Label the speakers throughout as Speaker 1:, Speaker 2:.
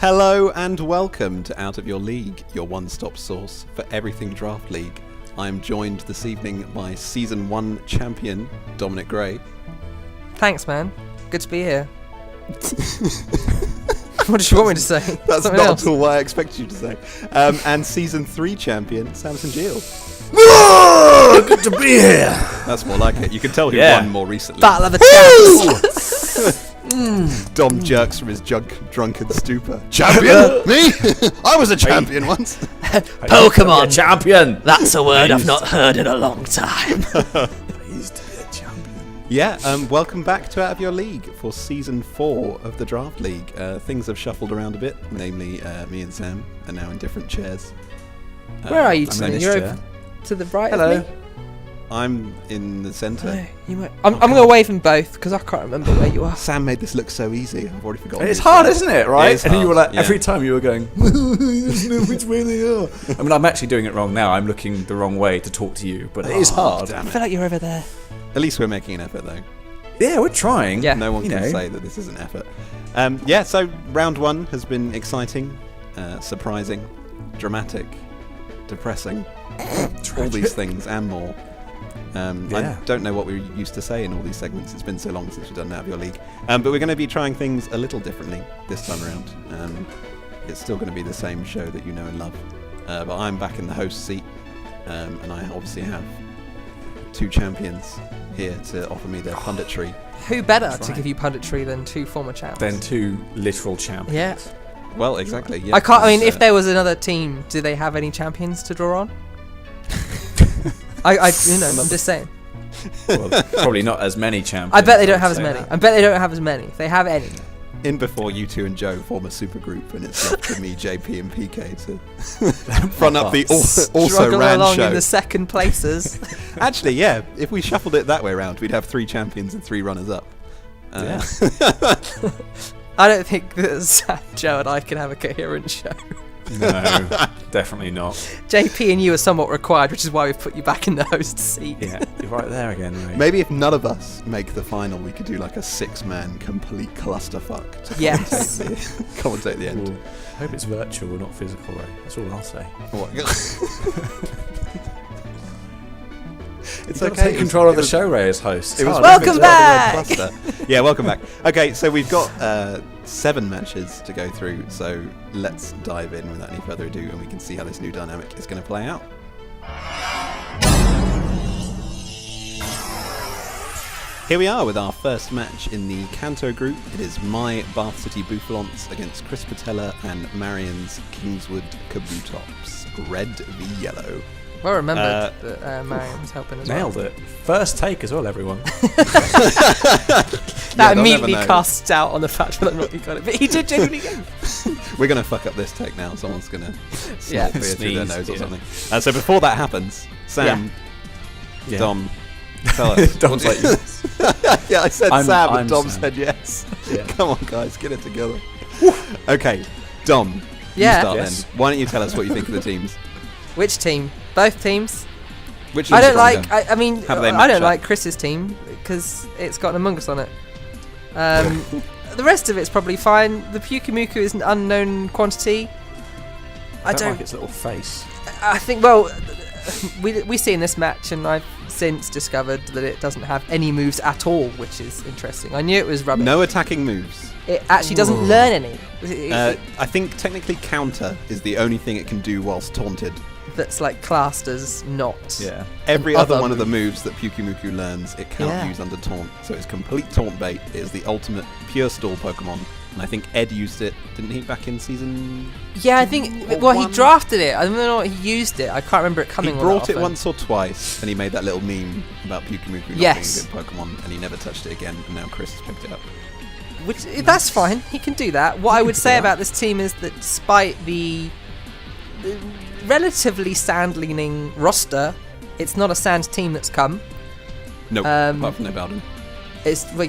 Speaker 1: Hello and welcome to Out of Your League, your one-stop source for everything Draft League. I am joined this evening by Season 1 champion, Dominic Gray.
Speaker 2: Thanks, man. Good to be here. What did you want me to say?
Speaker 1: That's
Speaker 2: Something
Speaker 1: not
Speaker 2: else?
Speaker 1: at all what I expected you to say. And Season 3 champion, Samson Gill.
Speaker 3: Good to be here.
Speaker 1: That's more like it. You can tell who won more recently.
Speaker 2: Battle of the Champs.
Speaker 1: Dom jerks from his drunken stupor.
Speaker 3: Champion? Me? I was a champion once.
Speaker 2: Pokemon.
Speaker 3: Champion.
Speaker 2: That's a word I've not heard in a long time.
Speaker 3: Pleased to be a champion.
Speaker 1: Yeah, welcome back to Out of Your League for Season 4 of the Draft League. Things have shuffled around a bit, namely me and Sam are now in different chairs.
Speaker 2: Where are you
Speaker 1: I'm
Speaker 2: two?
Speaker 1: in this
Speaker 2: You're
Speaker 1: chair.
Speaker 2: over to the right
Speaker 3: Hello.
Speaker 2: of me?
Speaker 1: I'm in the centre.
Speaker 2: I'm going to wave them both because I can't remember where you are.
Speaker 1: Sam made this look so easy. I've already forgotten.
Speaker 3: It's hard, isn't it? Right?
Speaker 1: It is
Speaker 3: and then you were
Speaker 1: hard,
Speaker 3: like,
Speaker 1: yeah.
Speaker 3: every time you were going, I don't know which way they are. I mean, I'm actually doing it wrong now. I'm looking the wrong way to talk to you, but it is hard.
Speaker 1: Damn
Speaker 2: I
Speaker 1: it.
Speaker 2: feel like you're over there.
Speaker 1: At least we're making an effort, though.
Speaker 3: Yeah, we're trying.
Speaker 2: Yeah.
Speaker 1: No one
Speaker 3: You
Speaker 1: can
Speaker 3: know.
Speaker 1: say that this is an effort. So round 1 has been exciting, surprising, dramatic, depressing, all these things and more.
Speaker 3: Yeah.
Speaker 1: I don't know what we used to say in all these segments. It's been so long since we've done Out of Your League. But we're going to be trying things a little differently this time around. It's still going to be the same show that you know and love. But I'm back in the host seat, and I obviously have 2 champions here to offer me their punditry.
Speaker 2: Who better
Speaker 3: That's
Speaker 2: to
Speaker 3: right.
Speaker 2: give you punditry than 2 former champs?
Speaker 3: Then 2 literal champions.
Speaker 2: Yeah.
Speaker 1: Well, exactly. Yeah,
Speaker 2: I can't. I mean,
Speaker 1: It's,
Speaker 2: if there was another team, do they have any champions to draw on? I'm just saying.
Speaker 3: Well, probably not as many champions.
Speaker 2: I bet they don't have as
Speaker 3: I'd say
Speaker 2: many.
Speaker 3: that.
Speaker 2: I bet they don't have as many. If they have any.
Speaker 1: in before you 2 and Joe form a super group, and it's left to me, JP, and PK to front up the also
Speaker 2: Struggle
Speaker 1: ran
Speaker 2: along
Speaker 1: show.
Speaker 2: in the second places.
Speaker 1: Actually, yeah, if we shuffled it that way around, we'd have 3 champions and 3 runners up.
Speaker 3: Yeah.
Speaker 2: I don't think that Sam, Joe, and I can have a coherent show.
Speaker 3: No, definitely not.
Speaker 2: JP and you are somewhat required, which is why we've put you back in the host seat.
Speaker 3: Yeah, you're right there again, Ray.
Speaker 1: Maybe if none of us make the final, we could do like a 6-man complete clusterfuck to
Speaker 2: Yes.
Speaker 1: commentate the end.
Speaker 3: Well, I hope it's virtual, not physical, Ray. That's all I'll say.
Speaker 1: It's
Speaker 3: You've got to take control of the show, Ray, as host.
Speaker 1: It was
Speaker 3: hard,
Speaker 2: Welcome
Speaker 3: isn't it?
Speaker 2: back!
Speaker 1: Cluster. Yeah, welcome back. Okay, so we've got 7 matches to go through, so let's dive in without any further ado, and we can see how this new dynamic is going to play out. Here we are with our first match in the Kanto group. It is my Bath City Bouffalants against Chris Patella and Marion's Kingswood Kabutops. Red v yellow.
Speaker 2: Well remembered that Marion was helping as
Speaker 3: Nailed
Speaker 2: well.
Speaker 3: it. First take as well, everyone.
Speaker 2: That
Speaker 1: they'll
Speaker 2: immediately
Speaker 1: never know.
Speaker 2: casts doubt on the fact whether or not he got it. But he did genuinely get it.
Speaker 1: We're going to fuck up this take now. Someone's going to
Speaker 2: Yeah.
Speaker 1: snort beer through their
Speaker 3: Sneeze,
Speaker 1: nose or
Speaker 3: yeah.
Speaker 1: something. So before that happens, Sam,
Speaker 3: Yeah.
Speaker 1: Dom, tell us.
Speaker 3: Dom's like,
Speaker 1: Yeah, I said
Speaker 3: I'm-
Speaker 1: Sam
Speaker 3: I'm
Speaker 1: and Dom
Speaker 3: Sam.
Speaker 1: said yes.
Speaker 3: Yeah.
Speaker 1: Come on, guys, get it together. Okay, Dom,
Speaker 2: Yeah.
Speaker 1: you start
Speaker 3: Yes.
Speaker 1: then. Why don't you tell us what you think of the teams?
Speaker 2: Which team? Both teams.
Speaker 1: Which
Speaker 2: I
Speaker 1: one's
Speaker 2: don't like.
Speaker 1: stronger?
Speaker 2: I mean,
Speaker 1: How do they
Speaker 2: I
Speaker 1: match
Speaker 2: don't
Speaker 1: up?
Speaker 2: like Chris's team because it's got an Among Us on it. The rest of it's probably fine. The Pyukumuku is an unknown quantity. I
Speaker 3: don't
Speaker 2: don't.
Speaker 3: like its little face.
Speaker 2: I think. Well, we see in this match, and I've since discovered that it doesn't have any moves at all, which is interesting. I knew it was rubbish.
Speaker 1: No attacking moves.
Speaker 2: It actually doesn't learn any.
Speaker 1: I think technically counter is the only thing it can do whilst taunted.
Speaker 2: That's like classed as not.
Speaker 3: Yeah.
Speaker 1: Every
Speaker 2: An
Speaker 1: other
Speaker 2: other
Speaker 1: one of the moves that Pyukumuku learns, it can't
Speaker 2: Yeah.
Speaker 1: use under taunt. So it's complete taunt bait. It is the ultimate pure stall Pokemon. And I think Ed used it, didn't he, back in season...
Speaker 2: Yeah, I think.
Speaker 1: Or
Speaker 2: Well, he
Speaker 1: one.
Speaker 2: drafted it. I don't know what he used it. I can't remember it
Speaker 1: He
Speaker 2: coming. all that
Speaker 1: brought it
Speaker 2: often.
Speaker 1: once or twice, and he made that little meme about Pyukumuku not
Speaker 2: Yes.
Speaker 1: being a good Pokemon, and he never touched it again, and now Chris has picked it up.
Speaker 2: Which that's fine. He can do that. What I would say about this team is that despite the relatively sand-leaning roster, it's not a sand team that's come.
Speaker 1: No, apart from Nobaldon.
Speaker 2: It's but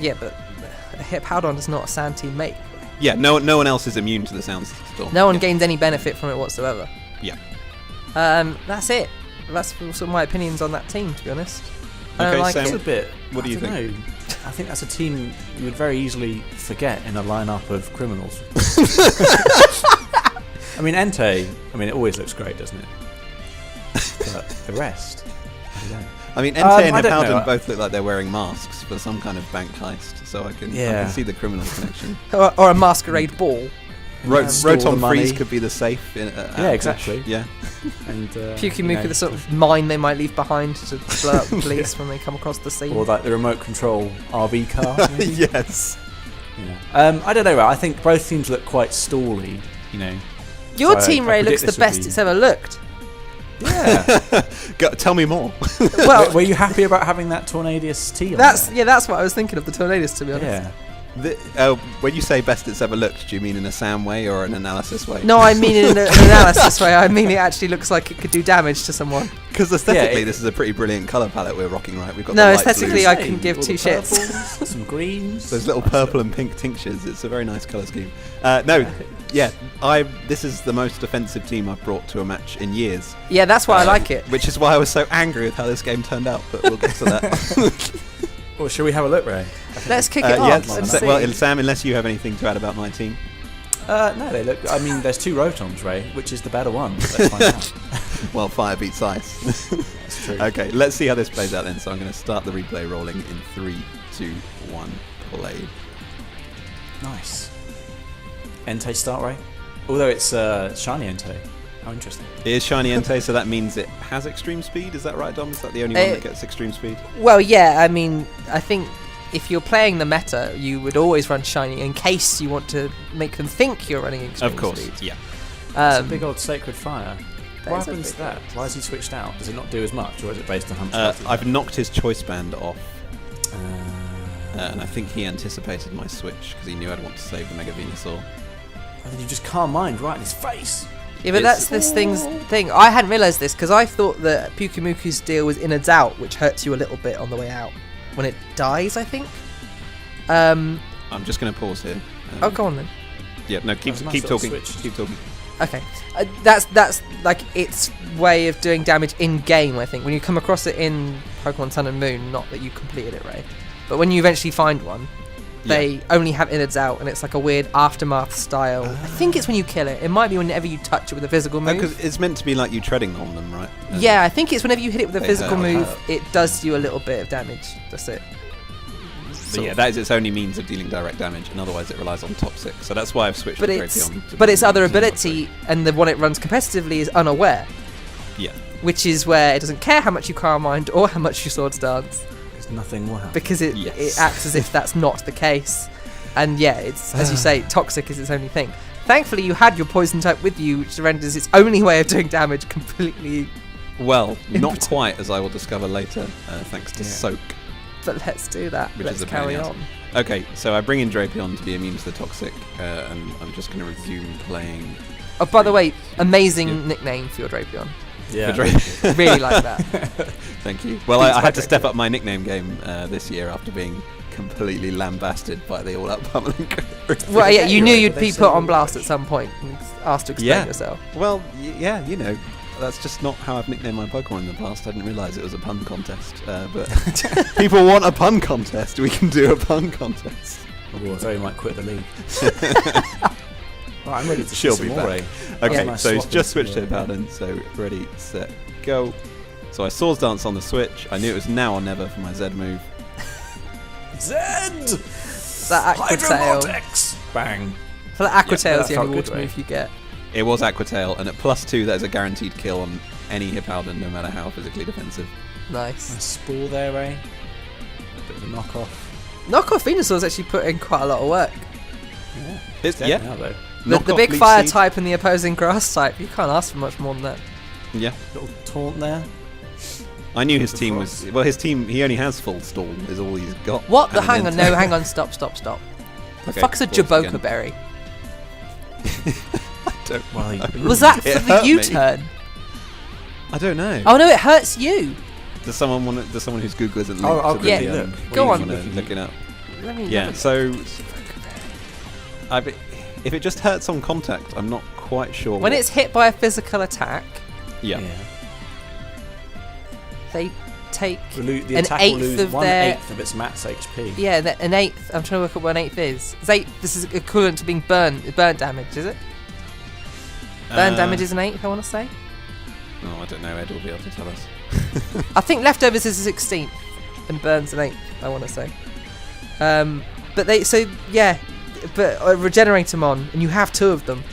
Speaker 2: Hippowdon is not a sand team, mate.
Speaker 1: Yeah, no one else is immune to the sound storm.
Speaker 2: No one
Speaker 1: Yeah.
Speaker 2: gains any benefit from it whatsoever.
Speaker 1: Yeah.
Speaker 2: That's it. That's sort of my opinions on that team, to be honest. I
Speaker 1: Okay,
Speaker 2: don't like
Speaker 1: Sam,
Speaker 3: It's a
Speaker 2: it.
Speaker 3: bit.
Speaker 1: What do you
Speaker 3: I don't
Speaker 1: think?
Speaker 3: know. I think that's a team you would very easily forget in a lineup of criminals. I mean, Entei, it always looks great, doesn't it? But the rest, I don't know.
Speaker 1: I mean, Entei and
Speaker 3: I don't
Speaker 1: Hippowdon
Speaker 3: know.
Speaker 1: both look like they're wearing masks for some kind of bank heist, so I can see the criminal connection.
Speaker 2: Or a masquerade ball.
Speaker 3: Store the
Speaker 1: Rotom
Speaker 3: money.
Speaker 1: Freeze could be the safe.
Speaker 3: Yeah, exactly.
Speaker 1: Yeah.
Speaker 3: And
Speaker 2: Pyukumuku, the sort of mine they might leave behind to blow up the police when they come across the scene.
Speaker 3: or like the remote control RV car. maybe?
Speaker 1: Yes.
Speaker 3: Yeah. I don't know. I think both teams look quite stally.
Speaker 2: Your
Speaker 3: so
Speaker 2: team,
Speaker 3: I
Speaker 2: Ray,
Speaker 3: predict
Speaker 2: looks the
Speaker 3: this would
Speaker 2: best
Speaker 3: be-
Speaker 2: it's ever looked.
Speaker 3: Yeah.
Speaker 1: Tell me more.
Speaker 2: Well,
Speaker 3: Were you happy about having that Tornadius T on
Speaker 2: that's
Speaker 3: there?
Speaker 2: that's what I was thinking of the Tornadus, to be honest.
Speaker 3: Yeah.
Speaker 1: When you say best it's ever looked, do you mean in a Sam way or an analysis way?
Speaker 2: No, I mean in an analysis way. I mean it actually looks like it could do damage to someone.
Speaker 1: Because aesthetically,
Speaker 3: Yeah,
Speaker 1: this is a pretty brilliant colour palette we're rocking, right? We've got
Speaker 2: No,
Speaker 1: the light
Speaker 2: aesthetically,
Speaker 1: blues,
Speaker 2: I couldn't give
Speaker 3: All
Speaker 2: two
Speaker 3: the
Speaker 2: shits.
Speaker 3: purples, some greens.
Speaker 1: those little purple and pink tinctures. It's a very nice colour scheme. This is the most offensive team I've brought to a match in years.
Speaker 2: Yeah, that's why I like it.
Speaker 1: Which is why I was so angry with how this game turned out, but we'll get to that.
Speaker 3: Well, shall we have a look, Ray?
Speaker 2: Let's kick it
Speaker 1: yes,
Speaker 2: off and
Speaker 1: Sa-
Speaker 2: see.
Speaker 1: well, Sam, unless you have anything to add about my team.
Speaker 3: No, they look. There's two Rotons, Ray. Which is the better one? Let's find out.
Speaker 1: Well, fire beats ice.
Speaker 3: That's true.
Speaker 1: Okay, let's see how this plays out then. So I'm going to start the replay rolling in 3, 2, 1, play.
Speaker 3: Nice. Entei start, Ray. Although it's shiny Entei. How interesting.
Speaker 1: It is shiny Entei, so that means it has extreme speed. Is that right, Dom? Is that the only one that gets extreme speed?
Speaker 2: Well, yeah, I think if you're playing the meta, you would always run shiny in case you want to make them think you're running extreme
Speaker 1: Of course,
Speaker 2: speed.
Speaker 1: yeah.
Speaker 3: It's a big old Sacred Fire.
Speaker 2: That
Speaker 3: What
Speaker 2: is a
Speaker 3: happens to
Speaker 2: big
Speaker 3: that? Why has he switched out? Does it not do as much, or is it based on how much?
Speaker 1: I've knocked his choice band off,
Speaker 3: Uh,
Speaker 1: and I think he anticipated my switch because he knew I'd want to save the Mega Venusaur.
Speaker 3: and then you just calm mind right in his face.
Speaker 2: Yeah, but
Speaker 1: It's-
Speaker 2: that's this thing. I hadn't realised this because I thought that Pyukumuku's deal was Innards Out, which hurts you a little bit on the way out when it dies, I think.
Speaker 1: I'm just going to pause here.
Speaker 2: Oh, go on then.
Speaker 1: Yeah, no, keep
Speaker 3: That's a nice
Speaker 1: keep
Speaker 3: little
Speaker 1: talking.
Speaker 3: switch.
Speaker 1: Keep talking.
Speaker 2: Okay, that's like its way of doing damage in game. I think when you come across it in Pokemon Sun and Moon, not that you completed it, Ray, but when you eventually find one, they only have Innards Out, and it's like a weird aftermath style. I think it's when you kill it. It might be whenever you touch it with a physical move.
Speaker 1: Because it's meant to be like you treading on them, right?
Speaker 2: Yeah, I think it's whenever you hit it with a
Speaker 1: They
Speaker 2: physical
Speaker 1: hurt.
Speaker 2: move, it does you a little bit of damage. That's it.
Speaker 1: But yeah, that is its only means of dealing direct damage, and otherwise it relies on Toxic. So that's why I've switched
Speaker 2: But
Speaker 1: to
Speaker 2: its
Speaker 1: Drapion. to
Speaker 2: but
Speaker 1: be
Speaker 2: its other
Speaker 1: using
Speaker 2: ability and the one it runs competitively is Unaware,
Speaker 1: Yeah.
Speaker 2: which is where it doesn't care how much you Calm Mind or how much you Swords Dance,
Speaker 3: Because nothing will happen.
Speaker 2: because it
Speaker 1: Yes.
Speaker 2: acts as if that's not the case. And yeah, it's as you say, Toxic is its only thing. Thankfully, you had your Poison type with you, which renders its only way of doing damage completely.
Speaker 1: Well, not
Speaker 2: Impotent.
Speaker 1: quite, as I will discover later, thanks to
Speaker 3: Yeah.
Speaker 1: Soak.
Speaker 2: But let's do that.
Speaker 1: Which
Speaker 2: Let's
Speaker 1: is a
Speaker 2: carry
Speaker 1: pain in the
Speaker 2: on.
Speaker 1: Okay, so I bring in Drapion to be immune to the Toxic, and I'm just going to resume playing.
Speaker 2: Oh, by the way, amazing
Speaker 1: Yeah.
Speaker 2: nickname for your Drapion.
Speaker 3: Yeah.
Speaker 1: for Dra-
Speaker 2: Really like that.
Speaker 1: Thank you. Well,
Speaker 2: Please
Speaker 1: I had to
Speaker 2: hydrate
Speaker 1: step
Speaker 2: it.
Speaker 1: up my nickname game this year after being completely lambasted by the all-out pummeling.
Speaker 2: Well, yeah, you knew
Speaker 3: Anyway,
Speaker 2: you'd
Speaker 3: they
Speaker 2: be
Speaker 3: say
Speaker 2: put on
Speaker 3: you're
Speaker 2: blast at
Speaker 3: rubbish.
Speaker 2: some point and asked to explain
Speaker 1: Yeah.
Speaker 2: yourself.
Speaker 1: Well, yeah, you know, that's just not how I've nicknamed my Pokemon in the past. I didn't realise it was a pun contest. But people want a pun contest. We can do a pun contest.
Speaker 3: Oh, Zoe might quit the league. Right, I'm ready to
Speaker 1: She'll
Speaker 3: see
Speaker 1: be
Speaker 3: some more,
Speaker 1: back.
Speaker 3: Ray.
Speaker 1: Okay,
Speaker 3: Nice
Speaker 1: so he's
Speaker 3: swap
Speaker 1: just
Speaker 3: into,
Speaker 1: switched to Paladin. So ready, set, go. So I Swords Dance on the Switch. I knew it was now or never for my Z move.
Speaker 3: Zed!
Speaker 2: That Aqua Tail.
Speaker 3: Vortex! Bang.
Speaker 2: For the Aqua
Speaker 3: Yeah,
Speaker 2: Tail is
Speaker 3: that
Speaker 2: the
Speaker 3: felt
Speaker 2: only
Speaker 3: good,
Speaker 2: water
Speaker 3: Ray.
Speaker 2: move you get.
Speaker 1: It was Aqua Tail, and at +2, that is a guaranteed kill on any Hippowdon, no matter how physically defensive.
Speaker 2: Nice.
Speaker 3: Nice Spore there, Ray. A bit of a knockoff.
Speaker 2: Knockoff Venusaur's actually put in quite a lot of work.
Speaker 3: Yeah.
Speaker 1: It's,
Speaker 3: Dead
Speaker 1: yeah,
Speaker 3: now, though.
Speaker 2: The
Speaker 1: Knockoff
Speaker 2: big
Speaker 1: Leech
Speaker 2: fire
Speaker 1: Seed.
Speaker 2: type and the opposing grass type, you can't ask for much more than that.
Speaker 1: Yeah.
Speaker 3: Little taunt there.
Speaker 1: I knew his
Speaker 3: The
Speaker 1: team
Speaker 3: Frost.
Speaker 1: was... Well, his team, he only has full stall, is all he's got.
Speaker 2: What the?
Speaker 1: And
Speaker 2: Hang
Speaker 1: then-
Speaker 2: on, no, hang on, stop. The
Speaker 1: Okay,
Speaker 2: fuck's a
Speaker 1: pause
Speaker 2: Jaboka
Speaker 1: again.
Speaker 2: berry?
Speaker 1: Don't-
Speaker 3: Well, he-
Speaker 2: Was that
Speaker 1: It
Speaker 2: for the
Speaker 1: hurt me.
Speaker 2: U-turn?
Speaker 1: I don't know.
Speaker 2: Oh no, it hurts you.
Speaker 1: Does someone want? Does someone whose Google isn't
Speaker 3: Oh,
Speaker 1: linked
Speaker 3: I'll
Speaker 1: to the?
Speaker 2: quickly
Speaker 3: look.
Speaker 2: Go
Speaker 1: you
Speaker 2: on.
Speaker 1: wanna look it up.
Speaker 2: Let me
Speaker 1: Yeah.
Speaker 2: look.
Speaker 1: So, if it just hurts on contact, I'm not quite sure.
Speaker 2: When
Speaker 1: what-
Speaker 2: it's hit by a physical attack,
Speaker 1: yeah.
Speaker 2: they take
Speaker 3: The
Speaker 2: an
Speaker 3: attack will
Speaker 2: eighth
Speaker 3: lose
Speaker 2: of
Speaker 3: 1/8 of its max HP.
Speaker 2: Yeah, an eighth. I'm trying to work out what an eighth is. This is equivalent to being burn damage, is it? Burn damage is an eighth, I want to say.
Speaker 1: Oh, I don't know. Ed will be able to tell us.
Speaker 2: I think leftovers is a 16th and burns an eighth, I want to say. But regenerate them on, and you have 2 of them.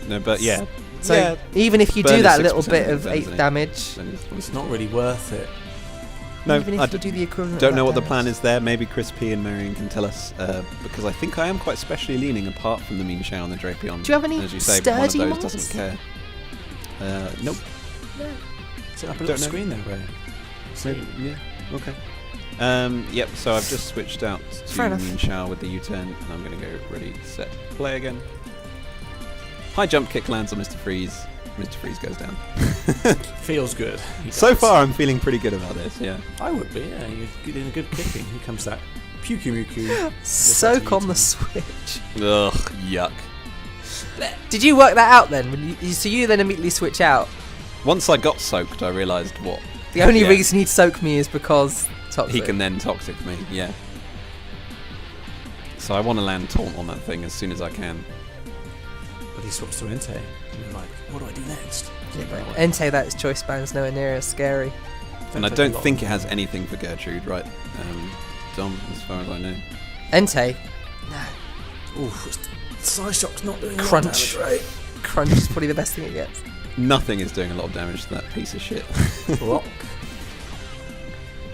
Speaker 1: No, but yeah.
Speaker 2: So
Speaker 1: Yeah.
Speaker 2: even if you
Speaker 1: Burn
Speaker 2: do
Speaker 1: is
Speaker 2: that
Speaker 1: 6%
Speaker 2: little bit
Speaker 1: of
Speaker 2: of
Speaker 1: burns,
Speaker 2: eighth
Speaker 1: isn't it?
Speaker 2: damage,
Speaker 3: It's not really worth it.
Speaker 1: No,
Speaker 2: even if
Speaker 1: I
Speaker 2: you do the equivalent.
Speaker 1: don't
Speaker 2: of
Speaker 1: know
Speaker 2: that
Speaker 1: what the
Speaker 2: damage.
Speaker 1: plan is there. Maybe Chris P and Marion can tell us, because I think I am quite specially leaning apart from the Mean Shao and the Drapion.
Speaker 2: Do you have any
Speaker 1: As you say, one of
Speaker 2: sturdy
Speaker 1: those
Speaker 2: ones?
Speaker 1: doesn't care. Nope.
Speaker 2: No.
Speaker 3: Is it up a
Speaker 1: Don't
Speaker 3: little
Speaker 1: know.
Speaker 3: screen there, Ray?
Speaker 1: Maybe, yeah. Okay. Yep. So I've just switched out
Speaker 2: Fair
Speaker 1: to
Speaker 2: enough.
Speaker 1: Mean Shao with the U-turn, and I'm going to go ready, set, play again. High jump kick lands on Mr. Freeze. Mr. Freeze goes down.
Speaker 3: Feels good. He
Speaker 1: So
Speaker 3: does.
Speaker 1: far, I'm feeling pretty good about this. Yeah.
Speaker 3: I would be, yeah. You're doing a good kicking. Here comes that Pyukumuku.
Speaker 2: Soak on the
Speaker 3: U-turn.
Speaker 2: switch.
Speaker 1: Ugh. Yuck.
Speaker 2: Did you work that out then? So you then immediately switch out.
Speaker 1: Once I got soaked, I realised what
Speaker 2: The only
Speaker 1: Yeah.
Speaker 2: reason he'd soak me is because toxic.
Speaker 1: he can then toxic me. Yeah. So I want to land taunt on that thing as soon as I can.
Speaker 3: But he swaps to Entei. And you're like, what do I do next?
Speaker 2: Yeah, but Entei, that choice band's nowhere near as scary.
Speaker 1: And I
Speaker 3: take a
Speaker 1: don't
Speaker 3: lot
Speaker 1: think
Speaker 3: of-
Speaker 1: it has anything for Gertrude, right? Dom, as far as I know.
Speaker 2: Entei,
Speaker 3: Ooh, Psyshock's not doing a lot of
Speaker 2: Crunch.
Speaker 3: damage, right?
Speaker 2: crunch is probably the best thing it gets.
Speaker 1: Nothing is doing a lot of damage to that piece of shit.
Speaker 3: Block.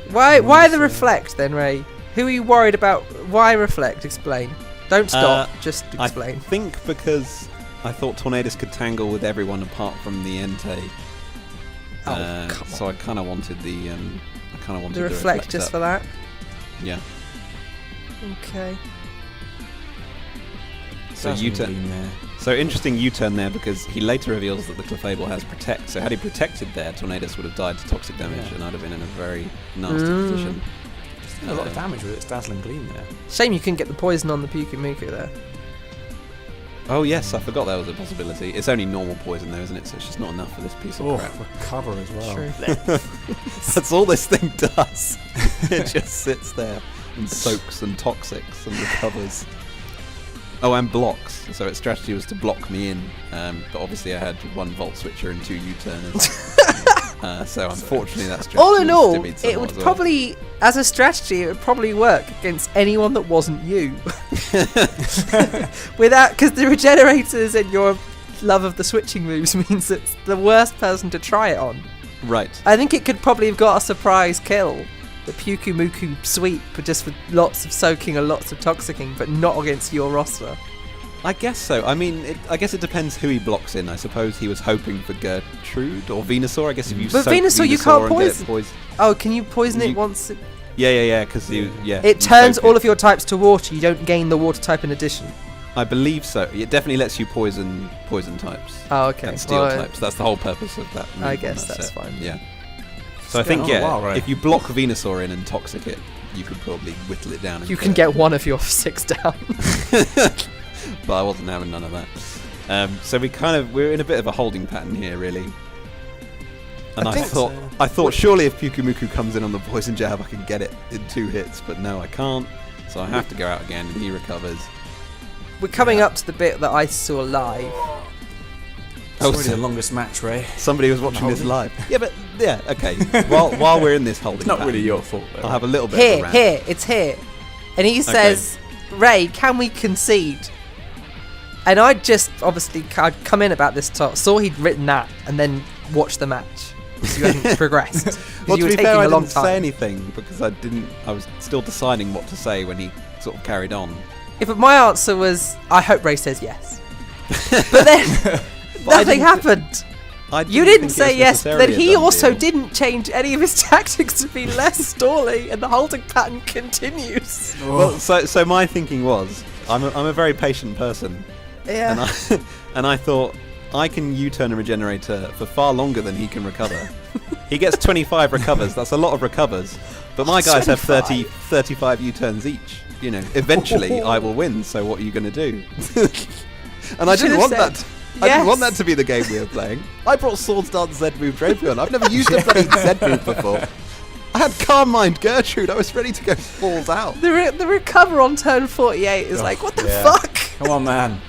Speaker 2: Why the reflect then, Ray? Who are you worried about? Why reflect? Explain. Don't stop. Just explain.
Speaker 1: I think because I thought Tornadus could tangle with everyone apart from the Entei.
Speaker 2: Oh, come
Speaker 1: So I kind of wanted the
Speaker 2: the reflect just
Speaker 1: up.
Speaker 2: for that.
Speaker 1: Yeah.
Speaker 2: Okay.
Speaker 1: So
Speaker 3: Doesn't
Speaker 1: U-turn.
Speaker 3: lean there.
Speaker 1: So interesting U-turn there because he later reveals that the Clefable has protect. So had he protected there, Tornadus would have died to toxic damage,
Speaker 3: Yeah.
Speaker 1: and I'd have been in a very nasty position.
Speaker 3: It's doing a lot of damage with its dazzling gleam there.
Speaker 2: Shame you couldn't get the poison on the Pyukumuku there.
Speaker 1: Oh yes, I forgot that was a possibility. It's only normal poison though, isn't it? So it's just not enough for this piece of
Speaker 3: Oh,
Speaker 1: crap.
Speaker 3: recover as well.
Speaker 2: True.
Speaker 1: That's all this thing does. It just sits there and soaks and toxics and recovers. Oh, and blocks. So its strategy was to block me in, but obviously I had 1 Volt Switcher and 2 U-turners. So unfortunately that strategy
Speaker 2: All in
Speaker 1: was
Speaker 2: all,
Speaker 1: stymied
Speaker 2: it
Speaker 1: somewhat
Speaker 2: would
Speaker 1: as well.
Speaker 2: probably, as a strategy, it would probably work against anyone that wasn't you. Without, because the regenerators and your love of the switching moves means it's the worst person to try it on.
Speaker 1: Right.
Speaker 2: I think it could probably have got a surprise kill, the Pyukumuku sweep, but just with lots of soaking and lots of toxicking, but not against your roster.
Speaker 1: I guess so. I mean, I guess it depends who he blocks in. I suppose he was hoping for Gertrude or Venusaur. I guess if you
Speaker 2: But
Speaker 1: soak
Speaker 2: Venusaur you can't
Speaker 1: and get it
Speaker 2: poison.
Speaker 1: poisoned.
Speaker 2: Oh, can you poison it
Speaker 1: You-
Speaker 2: once?
Speaker 1: Yeah, because
Speaker 2: It turns all of your types to water. You don't gain the water type in addition.
Speaker 1: I believe so. It definitely lets you poison types
Speaker 2: Oh, okay.
Speaker 1: and steel
Speaker 2: Well,
Speaker 1: types. That's the whole purpose of that. move
Speaker 2: I
Speaker 1: on
Speaker 2: guess
Speaker 1: that
Speaker 2: that's
Speaker 1: set.
Speaker 2: fine.
Speaker 1: Yeah. So I
Speaker 3: It's
Speaker 1: think
Speaker 3: going on a while, right?
Speaker 1: if you block Venusaur in and toxic it, you could probably whittle it down. and
Speaker 2: You
Speaker 1: kill
Speaker 2: can
Speaker 1: it.
Speaker 2: get one of your 6 down.
Speaker 1: But I wasn't having none of that. So we're in a bit of a holding pattern here, really. And I
Speaker 2: think
Speaker 1: thought surely if Pyukumuku comes in on the poison jab, I can get it in 2 hits, but no, I can't. So I have to go out again, and he recovers.
Speaker 2: We're coming up to the bit that I saw live.
Speaker 3: It's
Speaker 1: Oh,
Speaker 3: already
Speaker 1: so-
Speaker 3: the longest match, Ray.
Speaker 1: Somebody was watching this
Speaker 3: Holding.
Speaker 1: live. Yeah, but okay. While we're in this holding,
Speaker 3: It's not
Speaker 1: pattern,
Speaker 3: really your fault, though.
Speaker 1: I'll have a little bit of a
Speaker 2: Here,
Speaker 1: rant.
Speaker 2: it's here. And he says, Ray, can we concede? And I'd just, obviously, I'd come in about this talk, saw he'd written that, and then watched the match. So you hadn't progressed. 'Cause
Speaker 1: Well,
Speaker 2: you
Speaker 1: to
Speaker 2: were
Speaker 1: be
Speaker 2: taking
Speaker 1: fair, I
Speaker 2: a long
Speaker 1: didn't
Speaker 2: time.
Speaker 1: say anything because I was still deciding what to say when he sort of carried on.
Speaker 2: Yeah, but my answer was, I hope Ray says yes. But then, nothing happened. You didn't say yes, but then he also didn't change any of his tactics to be less stalling, and the holding pattern continues.
Speaker 1: Well, so my thinking was, I'm a very patient person,
Speaker 2: Yeah.
Speaker 1: and I thought I can U-turn a regenerator for far longer than he can recover. He gets 25 recovers. That's a lot of recovers. But my guys have 35 U-turns each. You know, eventually I will win. So what are you going to do? And I didn't
Speaker 2: should've
Speaker 1: want
Speaker 2: said
Speaker 1: that. I didn't want
Speaker 2: yes.
Speaker 1: that to be the game we were playing. I brought Swords Dance Z move Drapion. I've never used a bloody Z move before. I had Carmine Gertrude. I was ready to go balls out.
Speaker 2: The recover on turn 48 is like, what the fuck?
Speaker 3: Come on, man.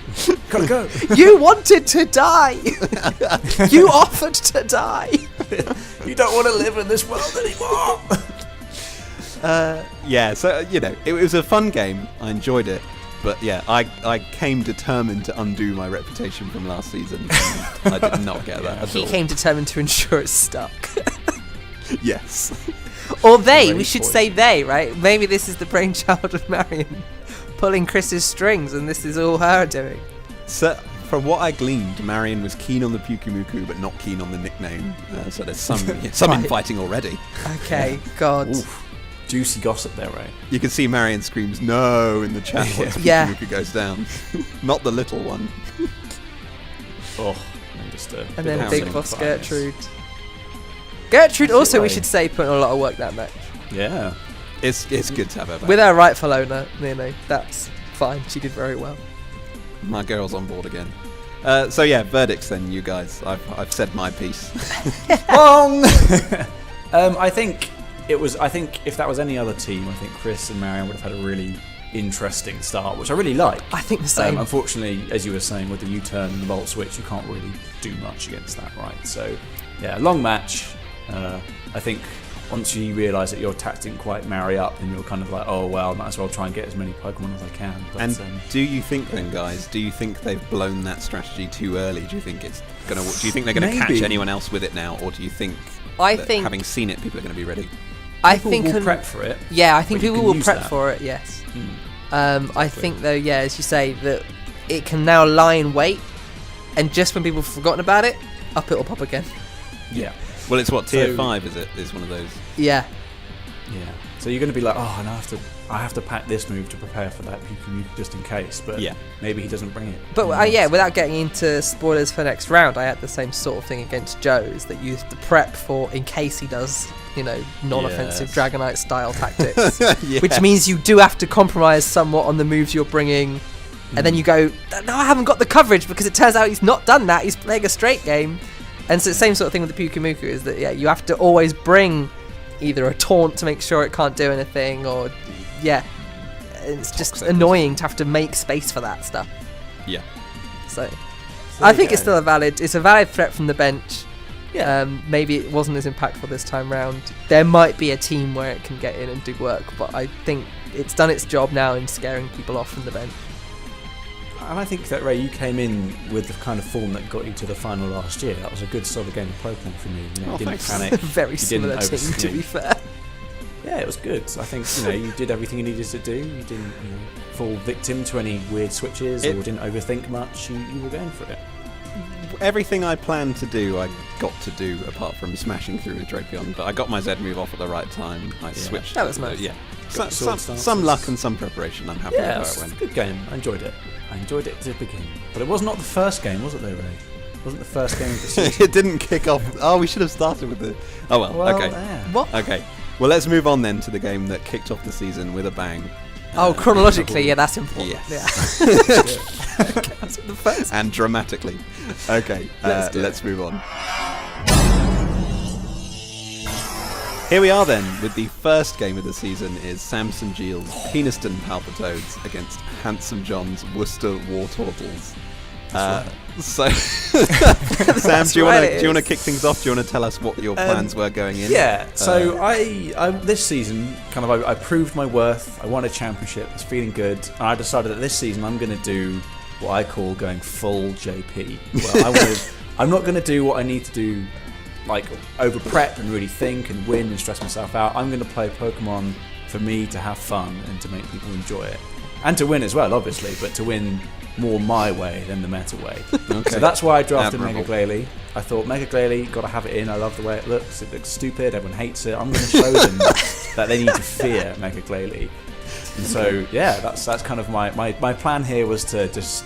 Speaker 3: Gotta go.
Speaker 2: You wanted to die. You offered to die.
Speaker 3: You don't want to live in this world anymore.
Speaker 1: Yeah, so, it was a fun game. I enjoyed it. But yeah, I came determined to undo my reputation from last season. I did not get that at all.
Speaker 2: He came determined to ensure it stuck.
Speaker 1: Yes.
Speaker 2: Or they, we should say they, right? Maybe this is the brainchild of Marion pulling Chris's strings and this is all her doing.
Speaker 1: So, from what I gleaned, Marion was keen on the Pukumuku but not keen on the nickname. So there's some infighting already.
Speaker 2: Okay, God.
Speaker 3: Oof. Juicy gossip there, Ray.
Speaker 1: You can see Marion screams no in the chat once Pukumuku goes down. Not the little one.
Speaker 2: And then Big Boss Gertrude. Gertrude also, we should say, put in a lot of work that match.
Speaker 3: Yeah.
Speaker 1: It's good to have her back.
Speaker 2: With her rightful owner, that's fine. She did very well.
Speaker 1: My girl's on board again. So yeah, verdicts then, you guys. I've said my piece.
Speaker 3: Wrong! I think if that was any other team, I think Chris and Marion would have had a really interesting start, which I really like.
Speaker 2: I think the same.
Speaker 3: Unfortunately, as you were saying, with the U-turn and the volt switch, you can't really do much against that, right? So, yeah, long match. I think once you realise that your attacks didn't quite marry up, and you're kind of like, oh well, might as well try and get as many Pokemon as I can. But,
Speaker 1: and do you think then, guys? Do you think they've blown that strategy too early? Do you think they're going to catch anyone else with it now, or do you think? Having seen it, people are going to be ready.
Speaker 3: People will prep for it.
Speaker 2: Yeah, I think people will prep for it. Yes. I think though, yeah, as you say, that it can now lie in wait, and just when people have forgotten about it, up it will pop again.
Speaker 3: Yeah.
Speaker 1: Well, it's what tier 5 is it? Is one of those.
Speaker 2: Yeah.
Speaker 3: Yeah. So you're going to be like, oh, and I have to pack this move to prepare for that Pukumuku just in case. But maybe he doesn't bring it.
Speaker 2: But without getting into spoilers for next round, I had the same sort of thing against Joe's, that you have to prep for in case he does, non-offensive Dragonite style tactics. Which means you do have to compromise somewhat on the moves you're bringing. And then you go, no, I haven't got the coverage, because it turns out he's not done that. He's playing a straight game. And so the same sort of thing with the Pukumuku is that, you have to always bring either a taunt to make sure it can't do anything, or, it's just annoying to have to make space for that stuff.
Speaker 1: Yeah.
Speaker 2: So I think it's still a valid threat from the bench. Yeah. Maybe it wasn't as impactful this time round. There might be a team where it can get in and do work, but I think it's done its job now in scaring people off from the bench.
Speaker 3: And I think that, Ray, you came in with the kind of form that got you to the final last year. That was a good solid game of Pokemon for me. You didn't panic.
Speaker 2: Very similar team, to be fair.
Speaker 3: Yeah, it was good. I think you did everything you needed to do. You didn't fall victim to any weird switches or didn't overthink much. You were going for it.
Speaker 1: Everything I planned to do, I got to do, apart from smashing through with Drapion. But I got my Z move off at the right time. I switched.
Speaker 2: That was nice.
Speaker 1: Yeah. Some luck and some preparation. I'm happy with how it went.
Speaker 3: It was a good game. I enjoyed it. I enjoyed it to begin. But it was not the first game, was it, though, Ray? It wasn't the first game of the season.
Speaker 1: It didn't kick off. Oh, we should have started with the. Oh, well okay.
Speaker 3: Yeah.
Speaker 2: What?
Speaker 1: Okay. Well, let's move on then to the game that kicked off the season with a bang.
Speaker 2: Chronologically, that's important.
Speaker 1: Yes.
Speaker 2: Yeah. Okay, that's the first.
Speaker 1: And dramatically. Okay, let's move on. Here we are then, with the first game of the season is Samson Giel's Peniston Palpitoads against Handsome John's Worcester War Turtles. So, Sam, do you want to kick things off? Do you want to tell us what your plans were going in?
Speaker 3: Yeah. So I this season I proved my worth. I won a championship. I was feeling good. And I decided that this season I'm going to do what I call going full JP. Well, I'm not going to do what I need to do, like over prep and really think and win and stress myself out. I'm going to play Pokemon for me to have fun and to make people enjoy it, and to win as well, obviously, but to win more my way than the meta way. Okay. So that's why I drafted Mega Glalie. I thought Mega Glalie, got to have it in. I love the way it looks. It looks stupid. Everyone hates it. I'm going to show them that they need to fear Mega Glalie. And so that's kind of my plan here was to just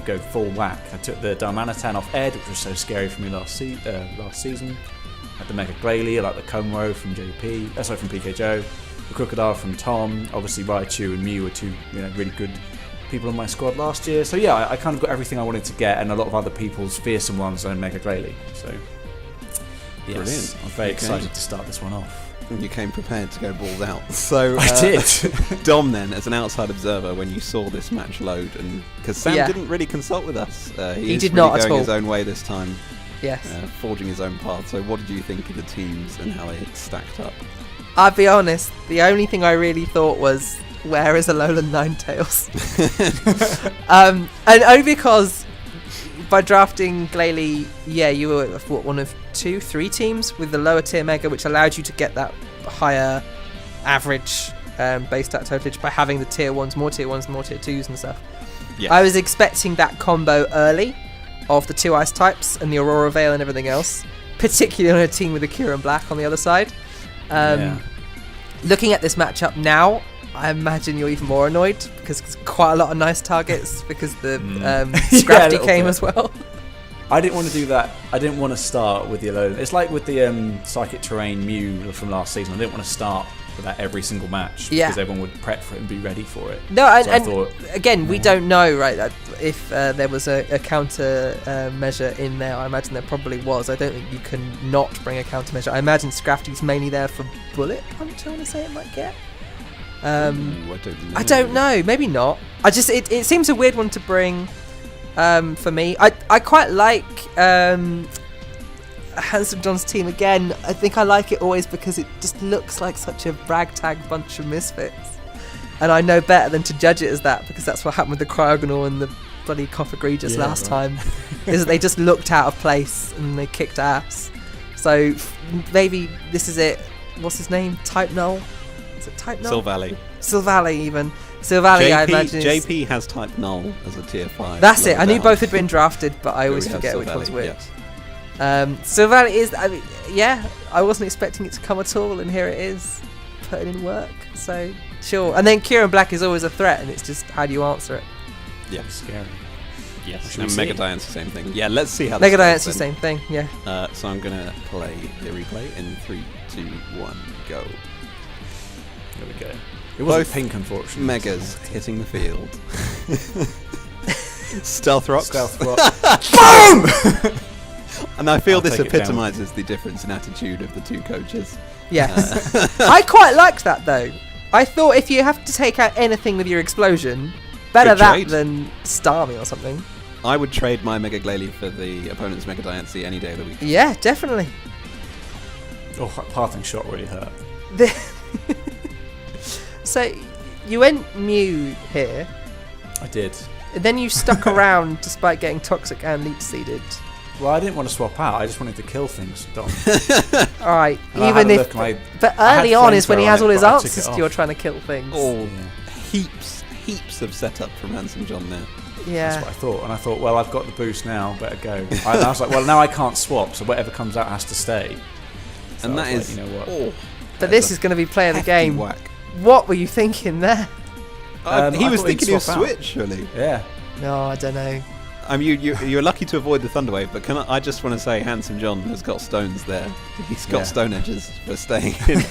Speaker 3: go full whack. I took the Darmanitan off Ed, which was so scary for me last season. I had the Mega Glalie, I like the Comro from from PK Joe, the Crocodile from Tom. Obviously Raichu and Mew were two really good people on my squad last year. So yeah, I kind of got everything I wanted to get, and a lot of other people's fearsome ones on Mega Glalie. So yes, brilliant. I'm very excited to start this one off.
Speaker 1: And you came prepared to go balls out. So
Speaker 3: I did.
Speaker 1: Dom, then, as an outside observer, when you saw this match load, and because Sam
Speaker 2: Yeah.
Speaker 1: didn't really consult with us,
Speaker 2: He
Speaker 1: is
Speaker 2: did
Speaker 1: really
Speaker 2: not at
Speaker 1: going
Speaker 2: all.
Speaker 1: his own way this time,
Speaker 2: Yes.
Speaker 1: forging his own path. So what did you think of the teams and how they stacked up?
Speaker 2: I'll be honest, the only thing I really thought was, where is Alolan Ninetales? And only because by drafting Glalie, you were one of 3 teams with the lower tier Mega, which allowed you to get that higher average base stat totalage by having the tier 1s, more tier 2s and stuff.
Speaker 1: Yes.
Speaker 2: I was expecting that combo early of the 2 ice types and the Aurora Veil and everything else, particularly on a team with a Kieran Black on the other side. Looking at this matchup now, I imagine you're even more annoyed because it's quite a lot of nice targets because the Scrafty
Speaker 3: little
Speaker 2: came
Speaker 3: bit.
Speaker 2: as well.
Speaker 3: I didn't want to do that. I didn't want to start with the Alolan. It's like with the Psychic Terrain Mew from last season. I didn't want to start with that every single match because everyone would prep for it and be ready for it.
Speaker 2: No, and,
Speaker 3: So I
Speaker 2: and
Speaker 3: thought,
Speaker 2: again, we don't know, right, that if there was a counter measure in there. I imagine there probably was. I don't think you can not bring a counter measure. I imagine Scrafty's mainly there for Bullet Punch, I want to say it might get.
Speaker 1: Ooh, I don't know.
Speaker 2: I don't know. Maybe not. I just it seems a weird one to bring for me. I quite like Handsome John's team again. I think I like it always because it just looks like such a ragtag bunch of misfits, and I know better than to judge it as that because that's what happened with the Cryogonal and the bloody Cough Egregious last time. Is that they just looked out of place and they kicked ass. So maybe this is it. What's his name? Type Null. Is it Type Null?
Speaker 1: Sylvally.
Speaker 2: Sylvally even. Sylvally, I imagine.
Speaker 1: JP has Type Null as a tier 5.
Speaker 2: That's it. I knew
Speaker 1: down.
Speaker 2: both had been drafted, but I
Speaker 1: Here
Speaker 2: always
Speaker 1: we have
Speaker 2: forget which
Speaker 1: Sylvally,
Speaker 2: one's which.
Speaker 1: yes.
Speaker 2: Sylvally is. I mean, I wasn't expecting it to come at all, and here it is, putting in work. So sure. And then Kieran Black is always a threat, and it's just how do you answer it?
Speaker 1: Yeah.
Speaker 3: scary.
Speaker 1: Yes.
Speaker 3: Should we
Speaker 1: And
Speaker 3: see?
Speaker 1: Mega Dian's the same thing. Yeah, let's see how
Speaker 2: Mega
Speaker 1: this
Speaker 2: Dian's the
Speaker 1: goes then.
Speaker 2: same thing. Yeah.
Speaker 1: So I'm going to play the replay in 3, 2, 1, go.
Speaker 3: There we go. It wasn't
Speaker 1: Both
Speaker 3: pink, unfortunately.
Speaker 1: Megas hitting the field. Stealth Rocks.
Speaker 3: Stealth Rock.
Speaker 1: And I feel
Speaker 3: I'll
Speaker 1: this
Speaker 3: take it down.
Speaker 1: epitomises the difference in attitude of the two coaches.
Speaker 2: Yes. I quite liked that though. I thought if you have to take out anything with your explosion, better
Speaker 1: Good
Speaker 2: that
Speaker 1: trade.
Speaker 2: than Starmie or something.
Speaker 1: I would trade my Mega Glalie for the opponent's Mega Diancie any day of the week.
Speaker 2: Yeah, definitely.
Speaker 3: Oh, that parting shot really hurt.
Speaker 2: So you went Mew here,
Speaker 3: I did.
Speaker 2: and then you stuck around despite getting Toxic and Leech Seeded.
Speaker 3: Well, I didn't want to swap out. I just wanted to kill things, Dom.
Speaker 2: All right,
Speaker 3: And I
Speaker 2: even
Speaker 3: had a
Speaker 2: if,
Speaker 3: look and
Speaker 2: but
Speaker 3: I had
Speaker 2: early on is when he
Speaker 3: flamethrower
Speaker 2: has
Speaker 3: on
Speaker 2: all
Speaker 3: it,
Speaker 2: his
Speaker 3: but I took
Speaker 2: answers
Speaker 3: it
Speaker 2: to you're
Speaker 3: off.
Speaker 2: trying to kill things.
Speaker 1: Oh,
Speaker 3: Yeah.
Speaker 1: heaps of setup from Handsome John there.
Speaker 2: Yeah.
Speaker 3: That's what I thought. And I thought, well, I've got the boost now, better go. And I was like, well, now I can't swap, so whatever comes out has to stay. So
Speaker 1: And
Speaker 3: I
Speaker 1: that
Speaker 3: was
Speaker 1: is,
Speaker 3: like, you know what?
Speaker 1: oh,
Speaker 2: But
Speaker 1: that's
Speaker 2: this
Speaker 1: a
Speaker 2: is going to be play of the
Speaker 1: hefty
Speaker 2: game.
Speaker 1: Whack.
Speaker 2: What were you thinking there?
Speaker 1: He
Speaker 3: I
Speaker 1: was
Speaker 3: thought he'd
Speaker 1: thinking he was
Speaker 3: swap out.
Speaker 1: switch, surely.
Speaker 3: Yeah.
Speaker 2: No, I don't know.
Speaker 1: I mean, you're lucky to avoid the Thunderwave, but I just want to say Handsome John has got stones there. He's got
Speaker 3: Yeah.
Speaker 1: stone edges for staying in.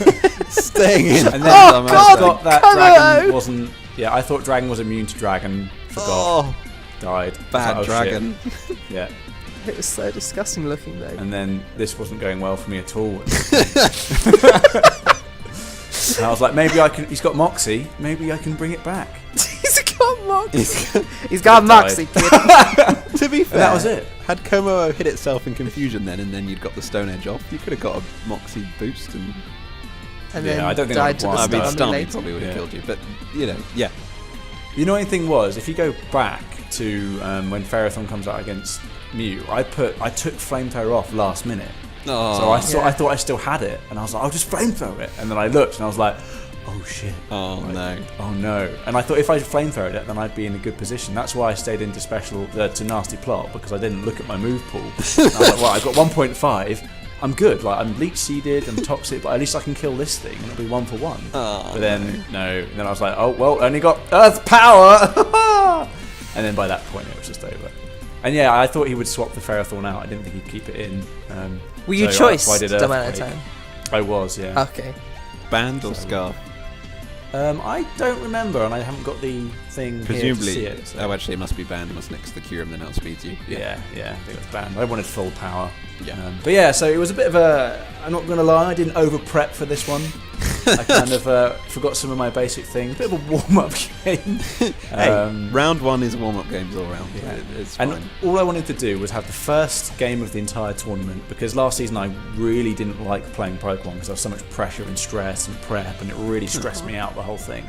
Speaker 1: staying in.
Speaker 3: And then
Speaker 2: Oh,
Speaker 3: I
Speaker 2: God,
Speaker 3: forgot that
Speaker 2: come
Speaker 3: dragon
Speaker 2: on.
Speaker 3: wasn't. Yeah, I thought dragon was immune to dragon. Forgot.
Speaker 1: Oh,
Speaker 3: Died.
Speaker 1: bad
Speaker 3: I was like, oh,
Speaker 1: dragon.
Speaker 3: shit. Yeah.
Speaker 2: It was so disgusting looking though.
Speaker 3: And then this wasn't going well for me at all. And I was like, maybe I can. He's got Moxie. Maybe I can bring it back.
Speaker 2: He's got Moxie.
Speaker 1: He's-
Speaker 2: He's got
Speaker 3: Died.
Speaker 2: Moxie, kid.
Speaker 1: To be fair,
Speaker 3: And that was it.
Speaker 1: Had Como hit itself in confusion then, and then you'd got the Stone Edge off, you could have got a Moxie boost, and
Speaker 2: And
Speaker 3: Yeah,
Speaker 2: then
Speaker 3: I don't think I
Speaker 2: died
Speaker 3: would
Speaker 2: to the
Speaker 3: want-
Speaker 1: I mean,
Speaker 2: Starmie
Speaker 1: Starmie
Speaker 2: later.
Speaker 1: probably would have
Speaker 3: Yeah.
Speaker 1: killed you. But you know, yeah,
Speaker 3: The annoying thing was, if you go back to when Ferrothorn comes out against Mew, I took Flamethrower off last minute.
Speaker 1: oh,
Speaker 3: So
Speaker 2: Yeah.
Speaker 3: I thought I still had it, and I was like, I'll just Flamethrower it. And then I looked, and I was like, oh shit.
Speaker 1: oh
Speaker 3: Right.
Speaker 1: no,
Speaker 3: Oh no. And I thought if I flamethrowed it, then I'd be in a good position. That's why I stayed into special, to nasty plot, because I didn't look at my move pool. And I was like, well, I've got 1.5. I'm good. Like, I'm leech seeded, I'm toxic, but at least I can kill this thing, and it'll be 1 for 1.
Speaker 1: oh,
Speaker 3: But then, no. And then I was like, oh, well, only got Earth Power! And then by that point, it was just over. And yeah, I thought he would swap the Ferrothorn out. I didn't think he'd keep it in.
Speaker 2: Were you
Speaker 3: so
Speaker 2: choice
Speaker 3: that's why I did
Speaker 2: Dominator
Speaker 3: Earthquake.
Speaker 2: Time?
Speaker 3: I was, yeah.
Speaker 2: Okay.
Speaker 1: band or
Speaker 3: So-
Speaker 1: scarf?
Speaker 3: I don't remember, and I haven't got the thing
Speaker 1: Presumably,
Speaker 3: here to see it. So.
Speaker 1: oh, actually, it must be banned, mustn't it? Because the Kyurem then outspeeds you.
Speaker 3: Yeah, I think it's banned. I wanted full power.
Speaker 1: Yeah.
Speaker 3: But yeah, so it was a bit of a... I'm not going to lie, I didn't over-prep for this one. I kind of forgot some of my basic things. A bit of a warm-up game.
Speaker 1: Hey, round one is warm-up games all round.
Speaker 3: Yeah.
Speaker 1: It's
Speaker 3: And
Speaker 1: fine.
Speaker 3: all I wanted to do was have the first game of the entire tournament, because last season I really didn't like playing Pokemon because there was so much pressure and stress and prep, and it really stressed me out, the whole thing.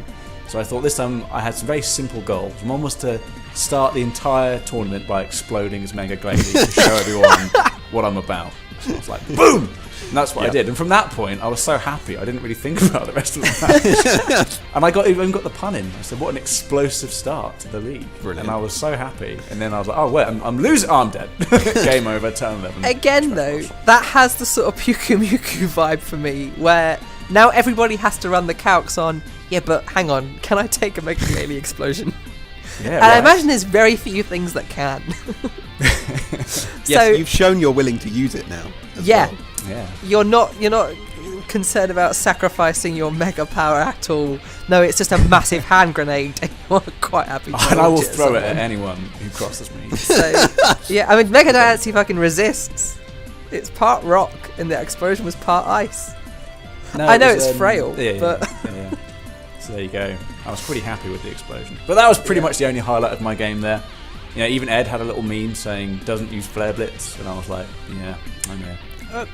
Speaker 3: So I thought this time I had some very simple goals. One was to start the entire tournament by exploding as Mega Glalie to show everyone what I'm about. So I was like, boom! And that's what I did. And from that point, I was so happy I didn't really think about the rest of the match. And I even got the pun in. I said, what an explosive start to the league.
Speaker 1: Brilliant.
Speaker 3: And I was so happy. And then I was like, oh, wait, I'm losing. Oh, I'm dead. Game over, turn 11.
Speaker 2: Again, though, that has the sort of Pyukumuku vibe for me, where now everybody has to run the calcs on, yeah, but hang on, can I take a Mega Glalie explosion?
Speaker 3: Yeah,
Speaker 2: And I imagine there's very few things that can.
Speaker 1: Yes, you've shown you're willing to use it now. As
Speaker 2: Yeah.
Speaker 1: well.
Speaker 3: Yeah.
Speaker 2: You're not concerned about sacrificing your mega power at all. No, it's just a massive hand grenade, and you're quite happy to
Speaker 3: And I will
Speaker 2: launch at
Speaker 3: throw it at
Speaker 2: someone.
Speaker 3: anyone who crosses me.
Speaker 2: So, yeah, I mean, Mega Diancie fucking resists. It's part rock, and the explosion was part ice.
Speaker 3: No,
Speaker 2: I know
Speaker 3: it was,
Speaker 2: it's frail,
Speaker 3: yeah,
Speaker 2: but
Speaker 3: yeah. So there you go. I was pretty happy with the explosion. But that was pretty much the only highlight of my game there. You know, even Ed had a little meme saying doesn't use Flare Blitz, and I was like, yeah, I know.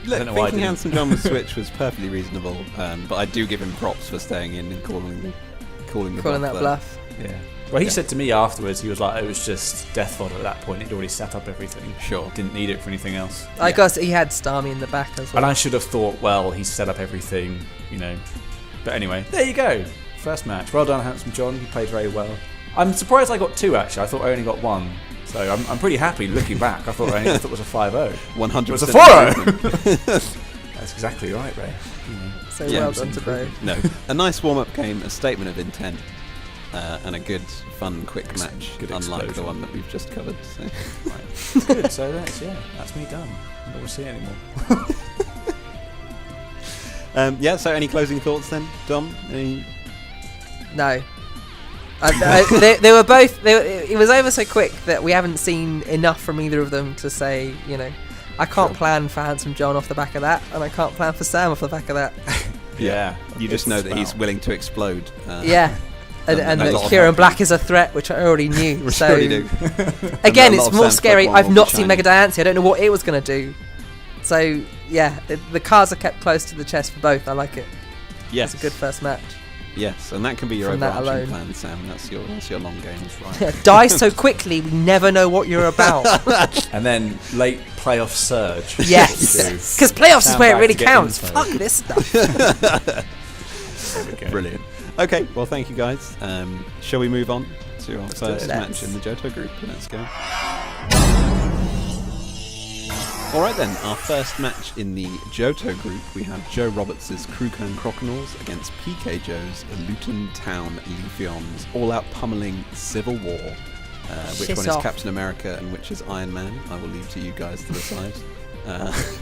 Speaker 1: Look,
Speaker 3: don't know why I
Speaker 1: thinking
Speaker 3: didn't.
Speaker 1: Handsome John with Switch was perfectly reasonable, but I do give him props for staying in and calling the
Speaker 2: calling that
Speaker 1: there.
Speaker 2: bluff.
Speaker 3: Yeah. Well, he
Speaker 1: Yeah.
Speaker 3: said to me afterwards, he was like, it was just Death Fodder at that point. He'd already set up everything.
Speaker 1: Sure.
Speaker 3: Didn't need it for anything else.
Speaker 2: I guess he had Starmie in the back as well.
Speaker 3: And I should have thought, well, he's set up everything, you know. But anyway, there you go. First match. Well done, Handsome John. You played very well. I'm surprised I got 2, actually. I thought I only got 1. So I'm pretty happy looking back. I thought it was a 5-0.
Speaker 1: 100%.
Speaker 3: It was a 4-0. That's exactly right, Ray.
Speaker 2: So
Speaker 1: Yeah,
Speaker 2: well done to both.
Speaker 1: No, a nice warm-up game, a statement of intent, and a good, fun, quick match,
Speaker 3: Good
Speaker 1: unlike the
Speaker 3: explosion.
Speaker 1: one that we've just covered. So.
Speaker 3: Right. Good. So that's me done. I don't want to see it anymore.
Speaker 1: So any closing thoughts then, Dom? Any...
Speaker 2: No. They were both. It was over so quick that we haven't seen enough from either of them to say, you know, I can't plan for Handsome John off the back of that, and I can't plan for Sam off the back of that.
Speaker 3: Yeah.
Speaker 1: You just know that he's
Speaker 3: Well,
Speaker 1: willing to explode.
Speaker 2: Yeah. And
Speaker 1: And a
Speaker 2: that
Speaker 1: lot of
Speaker 2: Kieran
Speaker 1: help.
Speaker 2: Black is a threat, which I already knew.
Speaker 1: Which
Speaker 2: So
Speaker 1: I already do.
Speaker 2: again,
Speaker 1: And a lot
Speaker 2: it's
Speaker 1: of
Speaker 2: more
Speaker 1: Sam's
Speaker 2: scary.
Speaker 1: Pokemon
Speaker 2: I've
Speaker 1: will
Speaker 2: not
Speaker 1: be
Speaker 2: seen
Speaker 1: shiny.
Speaker 2: Mega Diancie. I don't know what it was going to do. So yeah, the cards are kept close to the chest for both. I like it.
Speaker 1: Yes.
Speaker 2: It's a good first match.
Speaker 1: Yes, and that can be your
Speaker 2: From that
Speaker 1: overarching
Speaker 2: alone.
Speaker 1: plan, Sam. That's your long game. Right.
Speaker 2: Die so quickly, we never know what you're about.
Speaker 3: And then late playoff surge.
Speaker 2: Yes,
Speaker 3: What we do.
Speaker 2: because playoffs is
Speaker 3: Stand
Speaker 2: where it
Speaker 3: back
Speaker 2: really
Speaker 3: to get
Speaker 2: counts.
Speaker 3: info.
Speaker 2: Fuck this stuff.
Speaker 3: There we go.
Speaker 1: Brilliant. Okay, well, thank you guys. Shall we move on to our first
Speaker 2: it.
Speaker 1: match in the Johto group? Let's go. All right then, our first match in the Johto group, we have Joe Roberts' Krukan Croconaws against PK Joe's Luton Town Leafeons, all-out pummeling Civil War. Which
Speaker 2: Shit
Speaker 1: one is
Speaker 2: off.
Speaker 1: Captain America and which is Iron Man? I will leave to you guys to decide.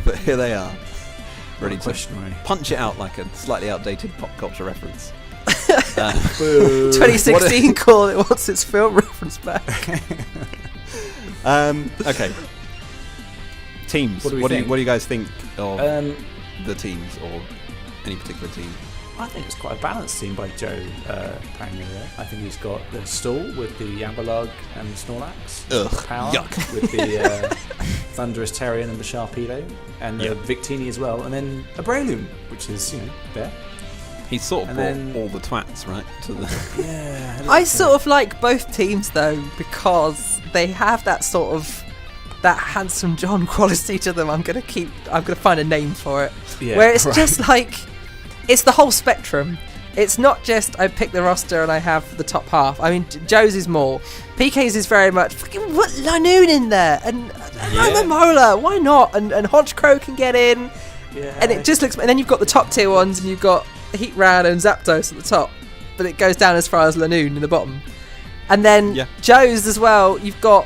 Speaker 1: But here they are, ready to
Speaker 3: Question, Ray.
Speaker 1: punch it out like a slightly outdated pop culture reference.
Speaker 2: 2016 call it wants its film reference back.
Speaker 1: Okay. Teams.
Speaker 3: What do we
Speaker 1: What do
Speaker 3: think?
Speaker 1: you guys think of
Speaker 3: I
Speaker 1: the teams or any particular team?
Speaker 3: think it's quite a balanced team by Joe Pangner there. I think he's got the stall with the Amberlug and the Snorlax.
Speaker 1: Ugh,
Speaker 3: Power
Speaker 1: yuck.
Speaker 3: with the Thunderous Terrian and the Sharpedo, and
Speaker 1: Yep.
Speaker 3: the Victini as well, and then a Breloom, which is, you know, there.
Speaker 1: He sort of
Speaker 3: And
Speaker 1: brought
Speaker 3: then-
Speaker 1: all the twats, right? To the
Speaker 3: Yeah.
Speaker 2: I sort of like both teams though, because they have that sort of that Handsome John quality to them. I'm gonna find a name for it.
Speaker 3: Yeah,
Speaker 2: where it's
Speaker 3: right.
Speaker 2: just like it's the whole spectrum. It's not just I pick the roster and I have the top half. I mean, Joe's is more. PK's is very much fucking put Lanoon in there and Mola. Why not? And Hodgecrow can get in,
Speaker 3: Yeah.
Speaker 2: and it just looks. And then you've got the top tier ones, and you've got Heatran and Zapdos at the top, but it goes down as far as Lanoon in the bottom. And then
Speaker 1: Yeah.
Speaker 2: Joe's as well. You've got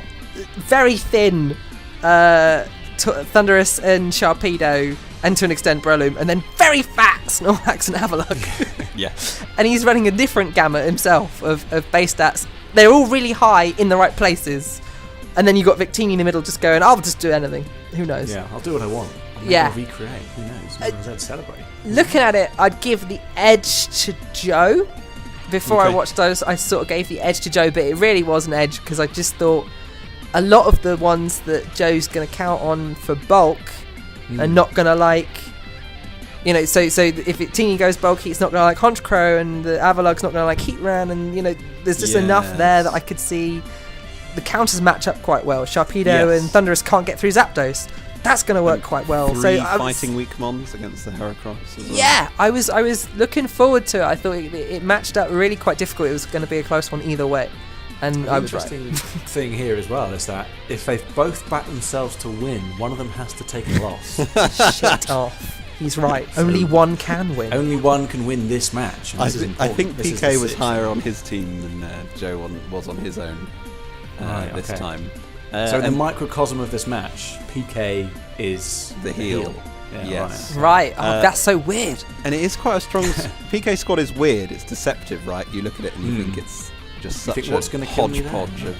Speaker 2: very thin Thunderous and Sharpedo, and to an extent Breloom, and then very fat Snorlax and Avalugg.
Speaker 1: Yeah.
Speaker 2: And he's running a different gamut himself of base stats. They're all really high in the right places. And then you got Victini in the middle just going, I'll just do anything. Who knows?
Speaker 3: Yeah, I'll do what I want. I'll recreate. Who knows? Maybe I'll celebrate.
Speaker 2: Looking at it, I'd give the edge to Joe. Before I
Speaker 1: Okay.
Speaker 2: watched those, I sort of gave the edge to Joe, but it really was an edge because I just thought a lot of the ones that Joe's going to count on for bulk are not going to like, you know, so if Victini goes bulky, it's not going to like Honchkrow, and the Avalug's not going to like Heatran, and, you know, there's just enough there that I could see the counters match up quite well. Sharpedo and Thundurus can't get through Zapdos. That's going to work quite well.
Speaker 1: Three
Speaker 2: So
Speaker 1: fighting weak mons against the Heracross as well.
Speaker 2: yeah, I was looking forward to it. I thought it matched up really quite difficult. It was going to be a close one either way, and I was right.
Speaker 3: The interesting thing here as well is that if they both back themselves to win, one of them has to take a loss.
Speaker 2: Shit off. He's right. Only one can win.
Speaker 3: Only one can win this match. And
Speaker 1: I
Speaker 3: this is important.
Speaker 1: think
Speaker 3: This is
Speaker 1: PK
Speaker 3: the
Speaker 1: was
Speaker 3: sixth.
Speaker 1: higher on his team than Joe was on his own this
Speaker 3: okay.
Speaker 1: time.
Speaker 3: So in the
Speaker 1: and
Speaker 3: microcosm of this match, PK is
Speaker 1: the heel.
Speaker 3: Yeah,
Speaker 1: Yes.
Speaker 2: Right. Oh, that's so weird.
Speaker 1: And it is quite a strong... PK squad is weird. It's deceptive, right? You look at it and you think it's just
Speaker 3: You
Speaker 1: such
Speaker 3: think,
Speaker 1: a
Speaker 3: what's gonna kill me there?
Speaker 1: hodgepodge of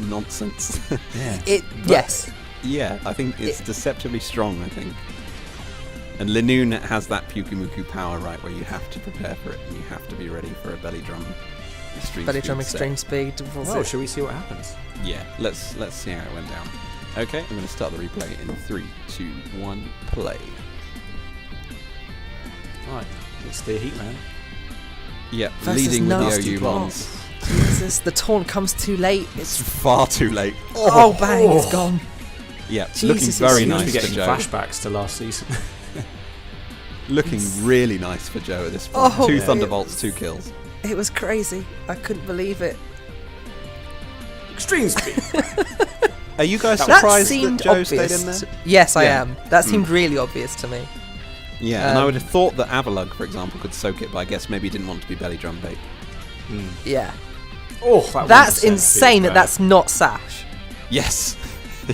Speaker 1: nonsense.
Speaker 3: Yeah.
Speaker 2: Yes.
Speaker 1: Yeah, I think it's deceptively strong, I think. And Linoon has that Pyukumuku power, right, where you have to prepare for it and you have to be ready for a belly drum extreme
Speaker 2: Belly
Speaker 1: speed
Speaker 2: drum
Speaker 1: set.
Speaker 2: extreme speed.
Speaker 3: Well, shall we see what happens?
Speaker 1: Yeah, let's see how it went down. Okay, I'm going to start the replay in 3, 2, 1, play.
Speaker 3: Right, it's the Heatman.
Speaker 1: Yeah,
Speaker 2: Versus
Speaker 1: leading with
Speaker 2: nasty
Speaker 1: the OU mons.
Speaker 2: Jesus, the taunt comes too late.
Speaker 1: It's far too late.
Speaker 2: Oh, bang! It's gone.
Speaker 1: Yeah,
Speaker 2: Jesus,
Speaker 1: looking
Speaker 2: it's
Speaker 1: very
Speaker 2: huge.
Speaker 1: nice
Speaker 3: We're
Speaker 1: for
Speaker 3: getting
Speaker 1: Joe.
Speaker 3: flashbacks to last season.
Speaker 1: Looking really nice for Joe at this point.
Speaker 2: Oh,
Speaker 1: 2
Speaker 2: yeah.
Speaker 1: Thunderbolts, 2 kills.
Speaker 2: It was crazy. I couldn't believe it.
Speaker 3: Extreme speed.
Speaker 1: Are you guys
Speaker 3: That
Speaker 1: surprised that
Speaker 2: seemed
Speaker 1: Joe
Speaker 2: obvious.
Speaker 1: stayed in there?
Speaker 2: Yes, I
Speaker 1: Yeah.
Speaker 2: am. That seemed really obvious to me.
Speaker 1: Yeah, and I would have thought that Avalug, for example, could soak it, but I guess maybe he didn't want to be belly drum bait.
Speaker 2: Yeah.
Speaker 3: Oh,
Speaker 2: That's
Speaker 3: 1%
Speaker 2: insane
Speaker 3: feels
Speaker 2: that that's not Sash.
Speaker 1: Yes.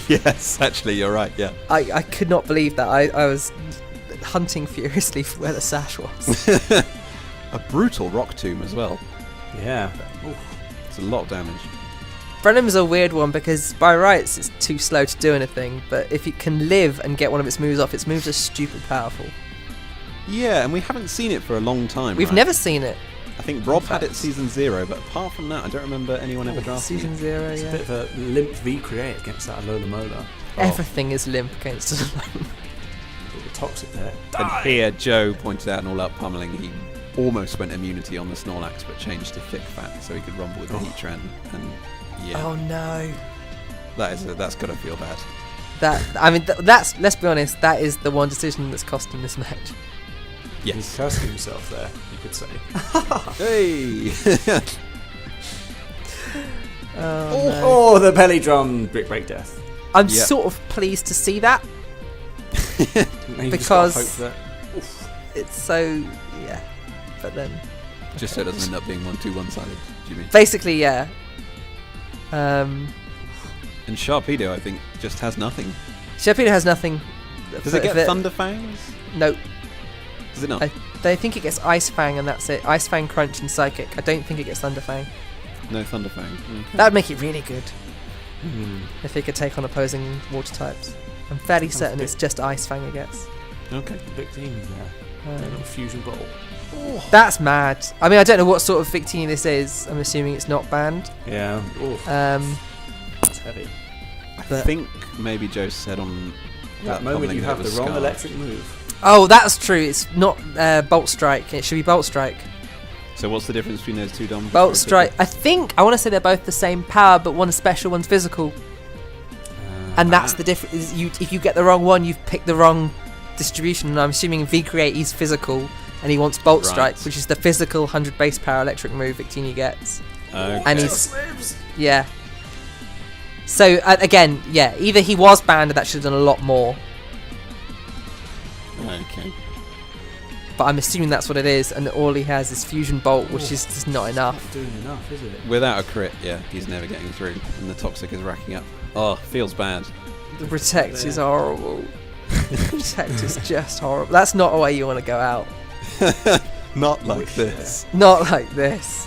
Speaker 1: Yes, actually, you're right, yeah.
Speaker 2: I could not believe that. I was hunting furiously for where the Sash was.
Speaker 1: A brutal rock tomb as well.
Speaker 3: bad. Yeah.
Speaker 1: It's a lot of damage.
Speaker 2: Brenham's a weird one because by rights it's too slow to do anything, but if it can live and get one of its moves off, its moves are stupid powerful.
Speaker 1: Yeah, and we haven't seen it for a long time.
Speaker 2: We've
Speaker 1: right?
Speaker 2: never seen it.
Speaker 1: I think Rob had it
Speaker 2: fact.
Speaker 1: season 0, but apart from that, I don't remember anyone ever drafting
Speaker 2: Season
Speaker 1: it.
Speaker 2: 0,
Speaker 3: It's a
Speaker 2: yeah.
Speaker 3: bit of a limp V-create against that Alola Mola.
Speaker 2: Everything is limp against it.
Speaker 3: Bit of toxic there.
Speaker 1: And here, Joe pointed out in All Out Pummeling, he almost went immunity on the Snorlax, but changed to Thick Fat so he could rumble with the Heatran. And yeah,
Speaker 2: Oh no.
Speaker 1: that's got to feel bad.
Speaker 2: That's let's be honest, that is the one decision that's cost him this match.
Speaker 3: He's
Speaker 1: Yes.
Speaker 3: cursing himself there, you could say.
Speaker 1: Hey!
Speaker 2: Oh, no.
Speaker 3: The belly drum brick break death.
Speaker 2: I'm
Speaker 1: Yep.
Speaker 2: sort of pleased to see that.
Speaker 3: You just
Speaker 2: Because-
Speaker 3: gotta hope
Speaker 2: It's so yeah. But then
Speaker 1: Just so it doesn't end up being 1-2 one-sided, do you mean?
Speaker 2: basically yeah.
Speaker 1: And Sharpedo, I think, just has nothing.
Speaker 2: Sharpedo has nothing.
Speaker 1: Does it get Thunder Fangs?
Speaker 2: No.
Speaker 1: Does it not?
Speaker 2: I think it gets Ice Fang and that's it. Ice Fang, Crunch and Psychic. I don't think it gets Thunder Fang.
Speaker 1: No Thunder Fang. Okay.
Speaker 2: That would make it really good
Speaker 3: that.
Speaker 2: if it could take on opposing water types. I'm fairly certain
Speaker 3: bit-
Speaker 2: it's just Ice Fang it gets.
Speaker 1: Okay.
Speaker 3: Big theme there. A little fusion bolt.
Speaker 2: That's mad. I mean, I don't know what sort of Victini this is. I'm assuming it's not banned.
Speaker 3: Yeah. It's heavy.
Speaker 1: I
Speaker 2: But-
Speaker 1: think maybe Joe said on
Speaker 3: That moment
Speaker 1: pummeling
Speaker 3: you
Speaker 1: that
Speaker 3: have
Speaker 1: it
Speaker 3: the
Speaker 1: was
Speaker 3: wrong
Speaker 1: Scarf.
Speaker 3: electric move.
Speaker 2: Oh, that's true. It's not Bolt Strike. It should be Bolt Strike.
Speaker 1: So what's the difference between those two, Dom?
Speaker 2: Bolt Strike. I want to say they're both the same power, but one's special, one's physical. And that's the difference. If you get the wrong one, you've picked the wrong distribution. And I'm assuming V-Create is physical, and he wants Bolt
Speaker 1: Right.
Speaker 2: Strike, which is the physical 100 base power electric move Victini gets.
Speaker 1: Okay.
Speaker 2: And he's yeah. So again, yeah, either he was banned, or that should have done a lot more.
Speaker 1: Okay.
Speaker 2: But I'm assuming that's what it is, and all he has is Fusion Bolt, which is just not enough.
Speaker 3: Not doing enough, is it?
Speaker 1: Without a crit, yeah, he's never getting through, and the toxic is racking up. Oh, feels bad.
Speaker 2: The Protect is horrible. The Protect is just horrible. That's not a way you want to go out.
Speaker 1: Not like this.
Speaker 2: Not like this.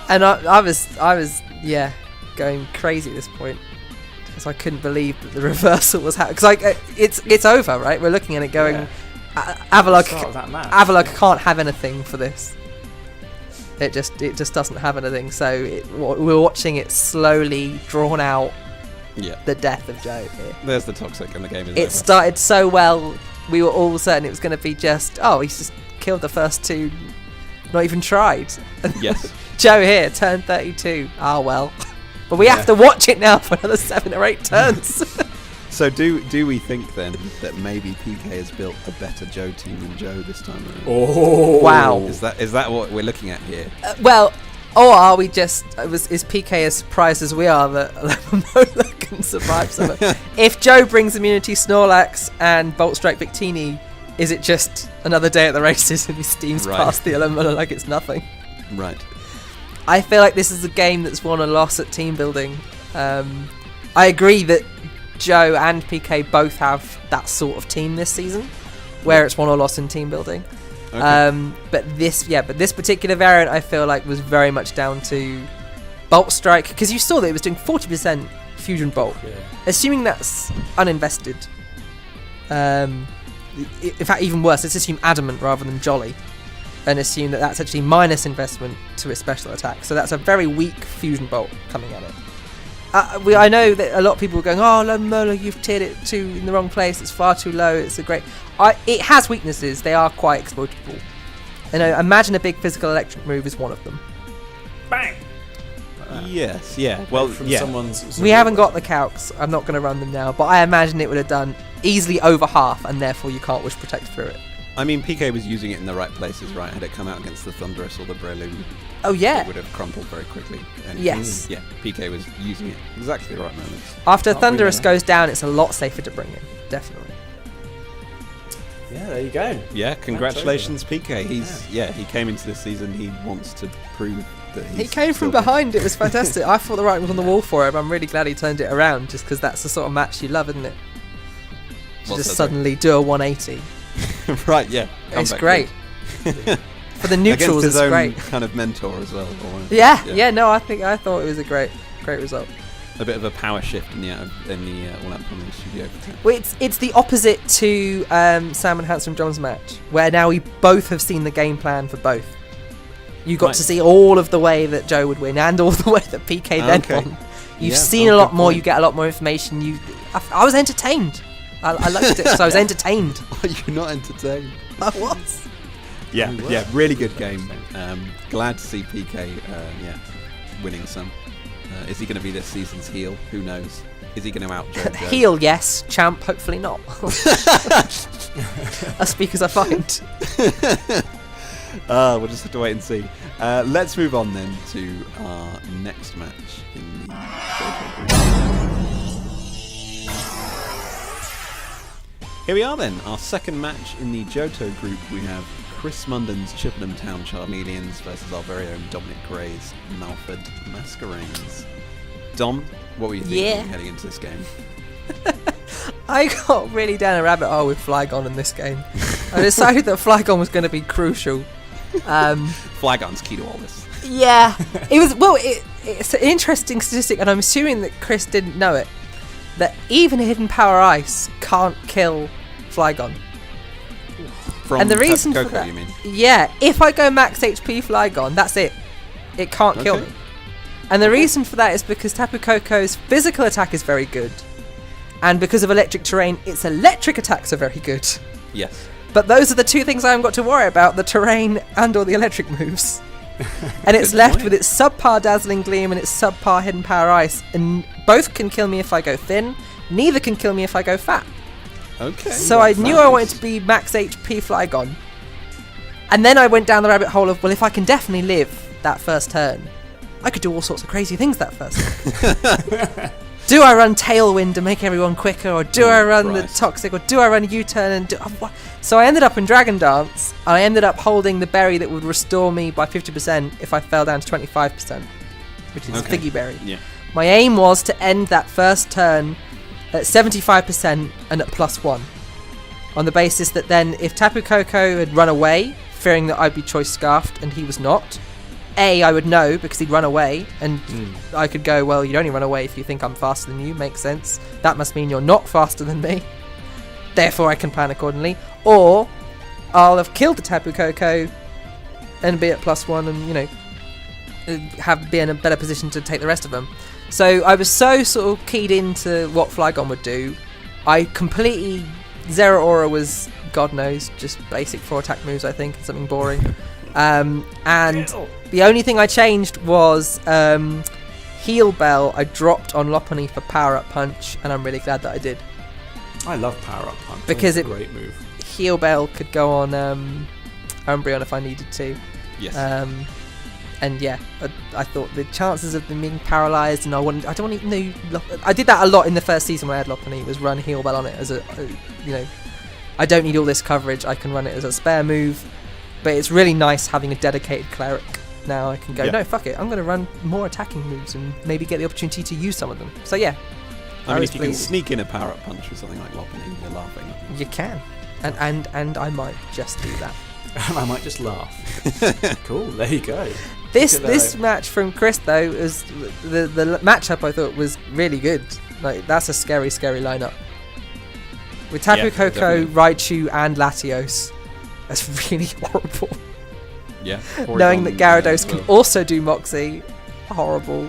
Speaker 2: And I was going crazy at this point because I couldn't believe that the reversal was happening. Because it's over, right? We're looking at it going, Avalok can't have anything for this. It just doesn't have anything. So we're watching it slowly drawn out.
Speaker 1: Yeah.
Speaker 2: The death of Joe here.
Speaker 1: There's the toxic, and the game is
Speaker 2: It
Speaker 1: over.
Speaker 2: started so well. We were all certain it was going to be just, he's just killed the first two, not even tried.
Speaker 1: Yes.
Speaker 2: Joe here, turn 32. Well. But we have to watch it now for another 7 or 8 turns.
Speaker 1: So do we think then that maybe PK has built a better Joe team than Joe this time around?
Speaker 3: Oh.
Speaker 2: Wow.
Speaker 1: Is that what we're looking at here?
Speaker 2: Or are we just, is PK as surprised as we are that Lomola can survive summer? If Joe brings Immunity Snorlax and Bolt Strike Victini, is it just another day at the races and he steams past the Lomola like it's nothing?
Speaker 1: Right.
Speaker 2: I feel like this is a game that's won or lost at team building. I agree that Joe and PK both have that sort of team this season, where it's won or lost in team building. Okay. But this particular variant I feel like was very much down to Bolt Strike, because you saw that it was doing 40% Fusion Bolt. Yeah. Assuming that's uninvested. In fact, even worse, let's assume Adamant rather than Jolly, and assume that that's actually minus investment to its special attack. So that's a very weak Fusion Bolt coming at it. I know that a lot of people are going, Lomola, you've tiered it in the wrong place. It's far too low. It's a great... it has weaknesses. They are quite exploitable. Imagine a big physical electric move is one of them.
Speaker 3: Bang!
Speaker 1: Yes, yeah. Well,
Speaker 2: we haven't got the calcs. I'm not going to run them now, but I imagine it would have done easily over half, and therefore you can't Wish Protect through it.
Speaker 1: I mean, PK was using it in the right places, right? Had it come out against the Thunderous or the Breloom, it would have crumpled very quickly. And
Speaker 2: yes.
Speaker 1: Yeah, PK was using it exactly the right moments.
Speaker 2: After Thunderous goes down, it's a lot safer to bring in, definitely.
Speaker 3: Yeah, there you go.
Speaker 1: Yeah, congratulations, PK. He came into this season. He wants to prove that
Speaker 2: he came from behind. It was fantastic. I thought the writing was on the wall for him. I'm really glad he turned it around, just because that's the sort of match you love, isn't it? To just suddenly do a 180.
Speaker 1: Right, yeah.
Speaker 2: It's great. For the neutrals,
Speaker 1: it's
Speaker 2: great.
Speaker 1: Against his own kind of mentor as well.
Speaker 2: No, I thought it was a great result.
Speaker 1: A bit of a power shift in the All Out Plumbing Studio.
Speaker 2: Well, it's the opposite to Sam and Handsome John's match, where now we both have seen the game plan for both. You got to see all of the way that Joe would win and all the way that PK then won. You've seen a lot more. You get a lot more information. I was entertained. I liked it, so I was entertained.
Speaker 1: Are you not entertained?
Speaker 2: I was.
Speaker 1: Yeah, really good game. Glad to see PK, winning some. Is he going to be this season's heel? Who knows? Is he going to out Joe?
Speaker 2: Heel, yes. Champ, hopefully not. As speak as I find.
Speaker 1: We'll just have to wait and see. Let's move on then to our next match in the Johto group. Here we are then, our second match in the Johto group. We have Chris Munden's Chippenham Town Charmeleons versus our very own Dominic Gray's Malford Masquerains. Dom, what were you thinking heading into this game?
Speaker 2: I got really down a rabbit hole with Flygon in this game. I decided that Flygon was going to be crucial.
Speaker 1: Flygon's key to all this.
Speaker 2: Yeah, it was. Well, it's an interesting statistic, and I'm assuming that Chris didn't know it. That even Hidden Power Ice can't kill Flygon.
Speaker 1: From the reason for that, you mean?
Speaker 2: Yeah, if I go max HP Flygon, that's it. It can't kill me. And the reason for that is because Tapu Koko's physical attack is very good. And because of electric terrain, its electric attacks are very good.
Speaker 1: Yes.
Speaker 2: But those are the two things I haven't got to worry about, the terrain and all the electric moves. And it's left with its subpar Dazzling Gleam and its subpar Hidden Power Ice. And both can kill me if I go thin. Neither can kill me if I go fat.
Speaker 1: Okay.
Speaker 2: So I knew I wanted to be max HP Flygon. And then I went down the rabbit hole of, well, if I can definitely live that first turn, I could do all sorts of crazy things that first turn. Do I run Tailwind to make everyone quicker, or do I run the Toxic, or do I run U-turn and do... So I ended up in Dragon Dance, and I ended up holding the berry that would restore me by 50% if I fell down to 25%, which is Figgy Berry.
Speaker 1: Yeah.
Speaker 2: My aim was to end that first turn at 75% and at +1, on the basis that then if Tapu Koko had run away, fearing that I'd be choice scarfed, and he was not. I would know because he'd run away, and I could go, well, you'd only run away if you think I'm faster than you. Makes sense. That must mean you're not faster than me. Therefore, I can plan accordingly. Or I'll have killed the Tapu Koko and be at +1, and be in a better position to take the rest of them. So I was so sort of keyed into what Flygon would do. I completely Zero Aura was, God knows, just basic 4 attack moves. I think something boring. And the only thing I changed was Heal Bell. I dropped on Lopunny for Power Up Punch, and I'm really glad that I did.
Speaker 3: I love Power Up Punch.
Speaker 2: Because
Speaker 3: it's a great move.
Speaker 2: Heal Bell could go on Umbreon if I needed to.
Speaker 1: Yes.
Speaker 2: And yeah, I thought the chances of them being paralysed, and I don't want to. I did that a lot in the first season when I had Lopunny. Was run Heal Bell on it as I don't need all this coverage. I can run it as a spare move. But it's really nice having a dedicated cleric. Now I can go, no, fuck it. I'm going to run more attacking moves and maybe get the opportunity to use some of them. So yeah.
Speaker 1: I mean, if you can sneak in a power-up punch with something like Lopunny, you're laughing.
Speaker 2: You can. And I might just do that.
Speaker 3: I might just laugh. Cool, there you go.
Speaker 2: This match from Chris, though, is the matchup I thought was really good. Like, that's a scary, scary lineup. With Tapu Koko, Raichu, and Latios. That's really horrible.
Speaker 1: Yeah.
Speaker 2: Knowing that Gyarados can also do Moxie, horrible.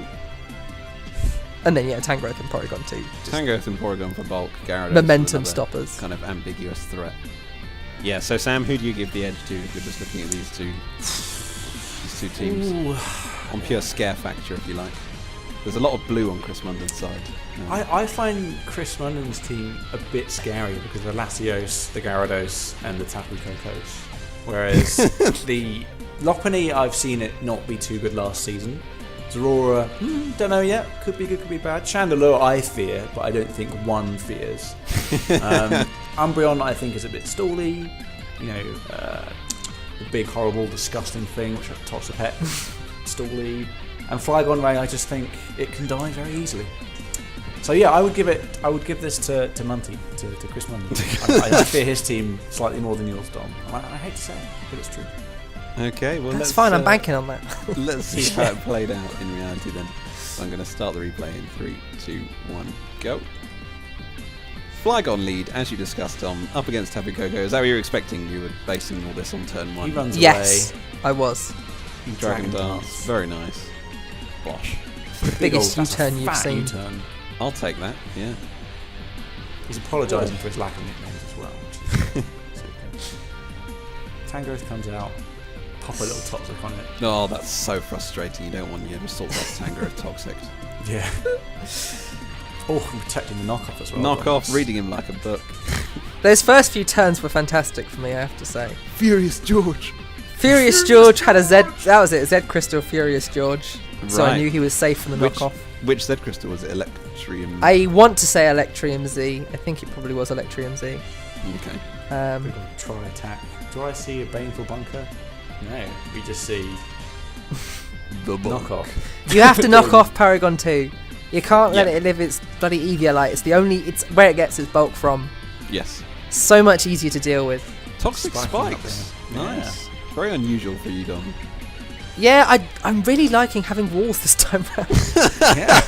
Speaker 2: And then Tangrowth and Porygon too.
Speaker 1: Tangrowth and Porygon for bulk. Gyarados
Speaker 2: momentum stoppers.
Speaker 1: Kind of ambiguous threat. Yeah. So Sam, who do you give the edge to if you're just looking at these two teams?
Speaker 3: Ooh.
Speaker 1: On pure scare factor, if you like. There's a lot of blue on Chris Munden's side.
Speaker 3: I find Chris Munden's team a bit scary because of the Latios, the Gyarados, and the Tapu Kokos. Whereas the Lopunny, I've seen it not be too good last season. Zorora, don't know yet. Could be good, could be bad. Chandelure, I fear, but I don't think one fears. Umbreon, I think, is a bit stally. The big, horrible, disgusting thing, which I've tossed a pet. Stally. And Flygon Ray, I just think it can die very easily. So yeah, I would give this to Munty, to Chris Munden. I fear his team slightly more than yours, Dom. I hate to say it, but it's true.
Speaker 1: Okay, well
Speaker 2: that's fine. I'm banking on that.
Speaker 1: Let's see how it played out in reality then. So I'm going to start the replay in 3, 2, 1, go. Flygon lead, as you discussed, Tom, up against Tapu Koko. Is that what you were expecting? You were basing all this on turn 1.
Speaker 3: He runs
Speaker 2: yes,
Speaker 3: away.
Speaker 2: I was.
Speaker 1: Dragon Dance, very nice. Bosh.
Speaker 2: The biggest U-turn you've seen.
Speaker 3: U-turn.
Speaker 1: I'll take that, yeah.
Speaker 3: He's apologising for his lack of nicknames as well. Tangrowth comes out, pop a little Toxic on it.
Speaker 1: Oh, that's so frustrating. You don't want your Assault Boss Tangrowth Toxic.
Speaker 3: Yeah. Oh, protecting the knockoff as well.
Speaker 1: Knockoff, reading him like a book.
Speaker 2: Those first few turns were fantastic for me, I have to say.
Speaker 1: Furious George.
Speaker 2: Furious George had a Z, that was it, Z Crystal Furious George.
Speaker 1: Right.
Speaker 2: So I knew he was safe from the knockoff.
Speaker 1: Which Z Crystal was it? Electrium?
Speaker 2: I want to say Electrium Z. I think it probably was Electrium Z.
Speaker 1: Okay.
Speaker 3: We've got to try attack. Do I see a Baneful Bunker? No, we just see
Speaker 1: the
Speaker 3: knockoff.
Speaker 2: You have to knock off Paragon 2. You can't let it live its bloody Eviolite. It's where it gets its bulk from.
Speaker 1: Yes.
Speaker 2: So much easier to deal with.
Speaker 1: Toxic Spikes. Nice. Very unusual for you, Dom.
Speaker 2: Yeah, I'm really liking having walls this time round.
Speaker 3: Yeah.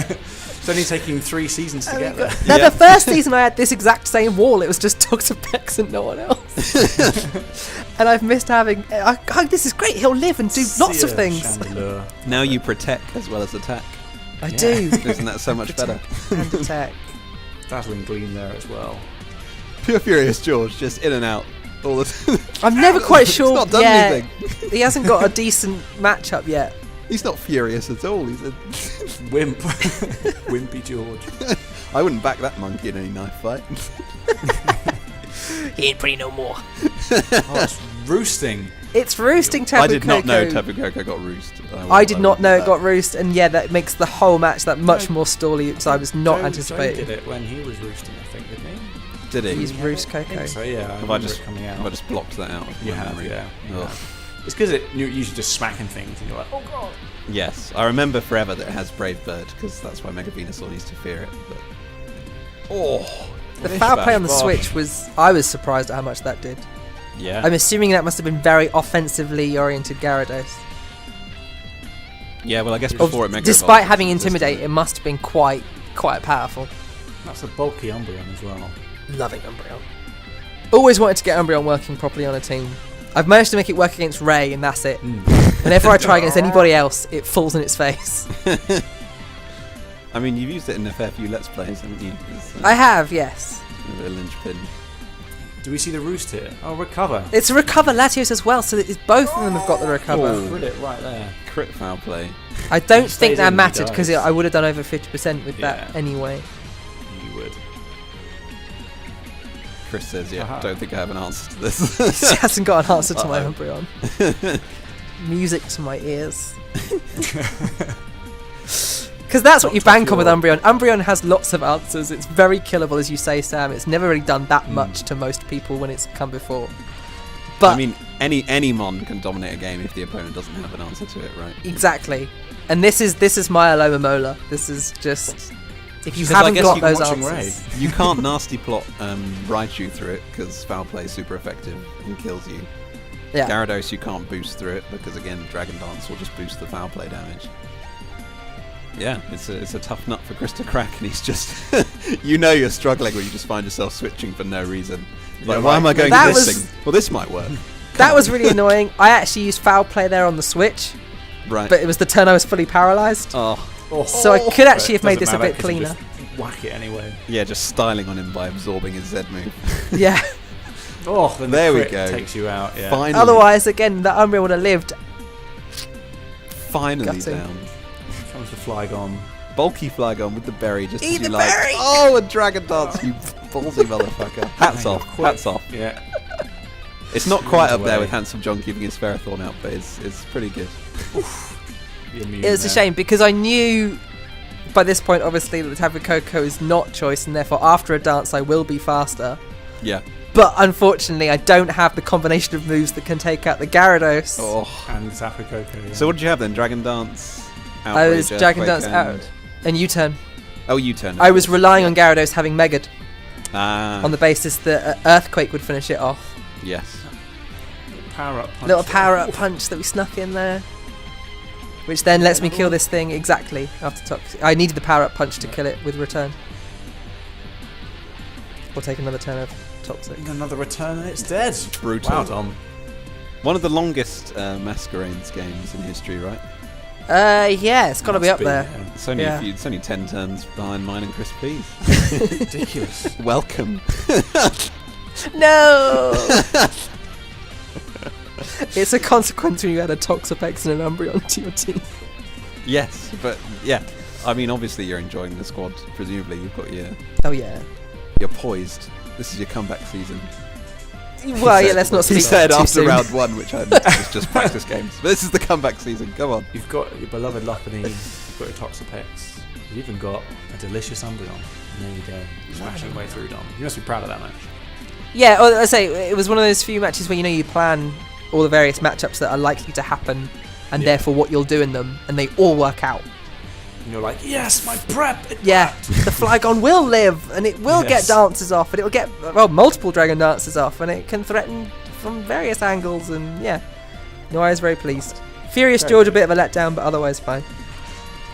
Speaker 3: It's only taking 3 seasons to get there.
Speaker 2: Now, the first season I had this exact same wall. It was just Toxapex and no one else. And I've missed having... this is great. He'll live and do lots of things.
Speaker 3: Chandelure.
Speaker 1: Now you protect as well as attack.
Speaker 2: I do.
Speaker 1: Isn't that so much better?
Speaker 2: And attack.
Speaker 3: Dazzling Gleam there as well.
Speaker 1: Pure Furious George, just in and out all the time.
Speaker 2: I'm never quite sure.
Speaker 1: He's not done anything.
Speaker 2: He hasn't got a decent matchup yet.
Speaker 1: He's not furious at all. He's a
Speaker 3: Wimp. Wimpy George.
Speaker 1: I wouldn't back that monkey in any knife fight.
Speaker 2: He ain't pretty no more.
Speaker 3: Oh, it's roosting.
Speaker 2: It's roosting Tapu Koko.
Speaker 1: I did not know Tapu Koko got roost.
Speaker 2: I did not know it got roost, and yeah, that makes the whole match that much more stally, so I was not anticipating.
Speaker 3: Joe did it when he was roosting, I think, didn't he?
Speaker 1: Did he?
Speaker 2: He's Roost Koko.
Speaker 3: So yeah,
Speaker 1: Have I just blocked that out?
Speaker 3: You have, yeah.
Speaker 1: Oh.
Speaker 3: It's because you're usually just smacking things and you're like, oh god.
Speaker 1: Yes, I remember forever that it has Brave Bird because that's why Mega Venusaur used to fear it. But
Speaker 2: the foul play on the Switch was... I was surprised at how much that did.
Speaker 1: Yeah.
Speaker 2: I'm assuming that must have been very offensively oriented Gyarados.
Speaker 1: Yeah, well, I guess before it Mega
Speaker 2: Despite
Speaker 1: Evolved,
Speaker 2: having
Speaker 1: it existed.
Speaker 2: Intimidate, it must have been quite powerful.
Speaker 3: That's a bulky Umbreon as well.
Speaker 2: Loving Umbreon. Always wanted to get Umbreon working properly on a team. I've managed to make it work against Ray, and that's it. Whenever I try against anybody else, it falls in its face.
Speaker 1: I mean, you've used it in a fair few Let's Plays, haven't you? It's,
Speaker 2: I have, yes.
Speaker 1: a bit of a linchpin.
Speaker 3: Do we see the roost here? Oh, recover.
Speaker 2: It's a recover Latios as well, so both of them have got the recover.
Speaker 1: Oh.
Speaker 3: Crit it right there.
Speaker 1: Crit foul play.
Speaker 2: I don't
Speaker 3: He
Speaker 2: think
Speaker 3: stays
Speaker 2: that
Speaker 3: in, he
Speaker 2: mattered because
Speaker 3: dies.
Speaker 2: I would have done over 50% with that
Speaker 3: Yeah.
Speaker 2: anyway.
Speaker 3: You would.
Speaker 1: Chris says, yeah,
Speaker 3: Aha.
Speaker 1: don't think I have an answer to this.
Speaker 2: She hasn't got an answer to my
Speaker 1: Uh-oh.
Speaker 2: Umbreon. Music to my ears. Because that's what you bank on with Umbreon. Umbreon has lots of answers. It's very killable, as you say, Sam. It's never really done that much to most people when it's come before. But
Speaker 1: I mean, any Mon can dominate a game if the opponent doesn't have an answer to it, right?
Speaker 2: exactly. And this is my Aloma Mola. This is just if you
Speaker 1: Because I
Speaker 2: haven't
Speaker 1: guess
Speaker 2: got
Speaker 1: you
Speaker 3: can
Speaker 2: those
Speaker 3: watch him
Speaker 2: answers.
Speaker 1: You can't nasty plot Raichu through it because foul play is super effective and kills you.
Speaker 2: Yeah.
Speaker 1: Gyarados you can't boost through it because again Dragon Dance will just boost the foul play damage. Yeah, it's a tough nut for Chris to crack, and he's just you're struggling when you just find yourself switching for no reason. Like,
Speaker 3: Yeah,
Speaker 1: why am I going
Speaker 2: That
Speaker 1: to this
Speaker 2: was-
Speaker 1: thing? Well, this might work.
Speaker 2: That was really annoying. I actually used foul play there on the Switch,
Speaker 1: Right.
Speaker 2: but it was the turn I was fully paralysed.
Speaker 1: Oh,
Speaker 2: So I could actually have made this a
Speaker 3: Doesn't
Speaker 2: bit
Speaker 3: matter 'cause you
Speaker 2: cleaner.
Speaker 3: just whack it anyway.
Speaker 1: yeah, just styling on him by absorbing his Z move.
Speaker 2: Yeah.
Speaker 3: Oh, then
Speaker 1: There
Speaker 3: the
Speaker 1: we
Speaker 3: crit
Speaker 1: go.
Speaker 3: takes you out. Yeah.
Speaker 1: Finally,
Speaker 2: Otherwise, again, the Umbreon would have lived.
Speaker 1: finally
Speaker 2: Gutting.
Speaker 1: down.
Speaker 3: Comes the Flygon.
Speaker 1: Bulky Flygon with the berry, just
Speaker 2: Eat
Speaker 1: as you
Speaker 2: the
Speaker 1: like.
Speaker 2: berry!
Speaker 1: Oh, a Dragon Dance, you ballsy motherfucker. Hats off,
Speaker 3: Quick.
Speaker 1: hats off.
Speaker 3: Yeah.
Speaker 1: It's not quite up there
Speaker 3: away.
Speaker 1: with Handsome John keeping his Ferrothorn out, but it's pretty good.
Speaker 3: Be immune
Speaker 2: It was a
Speaker 3: there.
Speaker 2: shame because I knew by this point, obviously, that Tapu Koko is not choice, and therefore, after a dance, I will be faster.
Speaker 1: Yeah.
Speaker 2: But unfortunately, I don't have the combination of moves that can take out the Gyarados.
Speaker 1: Oh.
Speaker 3: And Tapu Koko. Yeah.
Speaker 1: So what did you have then? Dragon Dance,
Speaker 2: I was
Speaker 1: Outrage,
Speaker 2: Dragon
Speaker 1: Earthquake,
Speaker 2: Dance
Speaker 1: and-
Speaker 2: out. And U-turn.
Speaker 1: Oh, U-turn.
Speaker 2: I was relying on Gyarados having Megad
Speaker 1: Ah.
Speaker 2: on the basis that Earthquake would finish it off.
Speaker 1: Yes.
Speaker 3: power up punch.
Speaker 2: Little power-up punch that we snuck in there. Which then lets me kill this thing exactly after Toxic. I needed the power-up punch to kill it with Return. Or take another turn of Toxic.
Speaker 3: Another return and it's dead.
Speaker 1: Brutal.
Speaker 3: Wow, Dom.
Speaker 1: One of the longest Masquerades games in history, right?
Speaker 2: Yeah, it's got to be up
Speaker 3: Must
Speaker 2: there.
Speaker 3: yeah.
Speaker 1: It's only
Speaker 2: Yeah.
Speaker 1: it's only 10 turns behind mine and Chris P's.
Speaker 3: Ridiculous.
Speaker 1: Welcome.
Speaker 2: No! It's a consequence when you add a Toxapex and an Umbreon to your team.
Speaker 1: Yes, but yeah. I mean, obviously you're enjoying the squad. Presumably you've got
Speaker 2: Oh yeah.
Speaker 1: you're poised. This is your comeback season.
Speaker 2: Well, yeah, let's not speak
Speaker 1: He said
Speaker 2: too
Speaker 1: after
Speaker 2: soon.
Speaker 1: round one, which I was just practice games. But this is the comeback season. Come on.
Speaker 3: You've got your beloved Lopunny, you've got your Toxapex, you've even got a delicious Umbreon. And there you go. Smashing your way through, Dom. You must be proud of that match.
Speaker 2: Yeah, well, I say it was one of those few matches where you plan all the various matchups that are likely to happen, and
Speaker 3: Yeah.
Speaker 2: therefore what you'll do in them, and they all work out.
Speaker 3: And you're like, yes, my prep! It
Speaker 2: Yeah, the Flygon will live, and it will
Speaker 3: Yes.
Speaker 2: get dances off, and it will get multiple Dragon Dances off, and it can threaten from various angles, and yeah, no, I was very pleased. Furious
Speaker 3: Very
Speaker 2: George a
Speaker 3: good.
Speaker 2: bit of a letdown, but otherwise fine.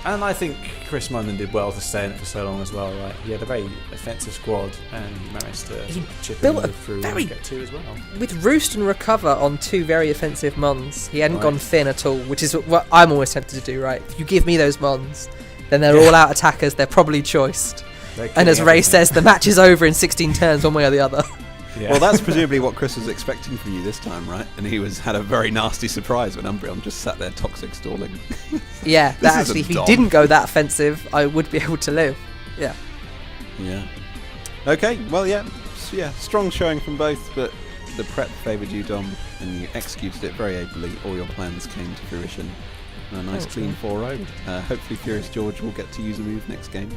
Speaker 3: And I think Chris Munden did well to stay in it for so long as well, right? He had a very offensive squad and he managed to
Speaker 2: He
Speaker 3: chip
Speaker 2: built
Speaker 3: in
Speaker 2: a
Speaker 3: through
Speaker 2: very-
Speaker 3: and get two as well.
Speaker 2: With Roost and Recover on two very offensive Mons, he hadn't
Speaker 3: Right.
Speaker 2: gone thin at all, which is what I'm always tempted to do, right? If you give me those Mons, then they're all out attackers, they're probably choiced.
Speaker 3: They're
Speaker 2: And as
Speaker 3: killing
Speaker 2: Ray
Speaker 3: everything.
Speaker 2: says, the match is over in 16 turns, one way or the other.
Speaker 3: Yeah.
Speaker 1: Well, that's presumably what Chris was expecting from you this time, right? And he had a very nasty surprise when Umbreon just sat there toxic stalling.
Speaker 2: Yeah,
Speaker 1: This
Speaker 2: that
Speaker 1: isn't
Speaker 2: actually, if he
Speaker 1: Dom.
Speaker 2: didn't go that offensive, I would be able to live. Yeah.
Speaker 1: Yeah. Okay, well, yeah. Yeah, strong showing from both, but the prep favoured you, Dom, and you executed it very ably. All your plans came to fruition. A nice
Speaker 2: Thanks,
Speaker 1: clean
Speaker 2: man.
Speaker 1: 4-0. Hopefully Furious George will get to use a move next game.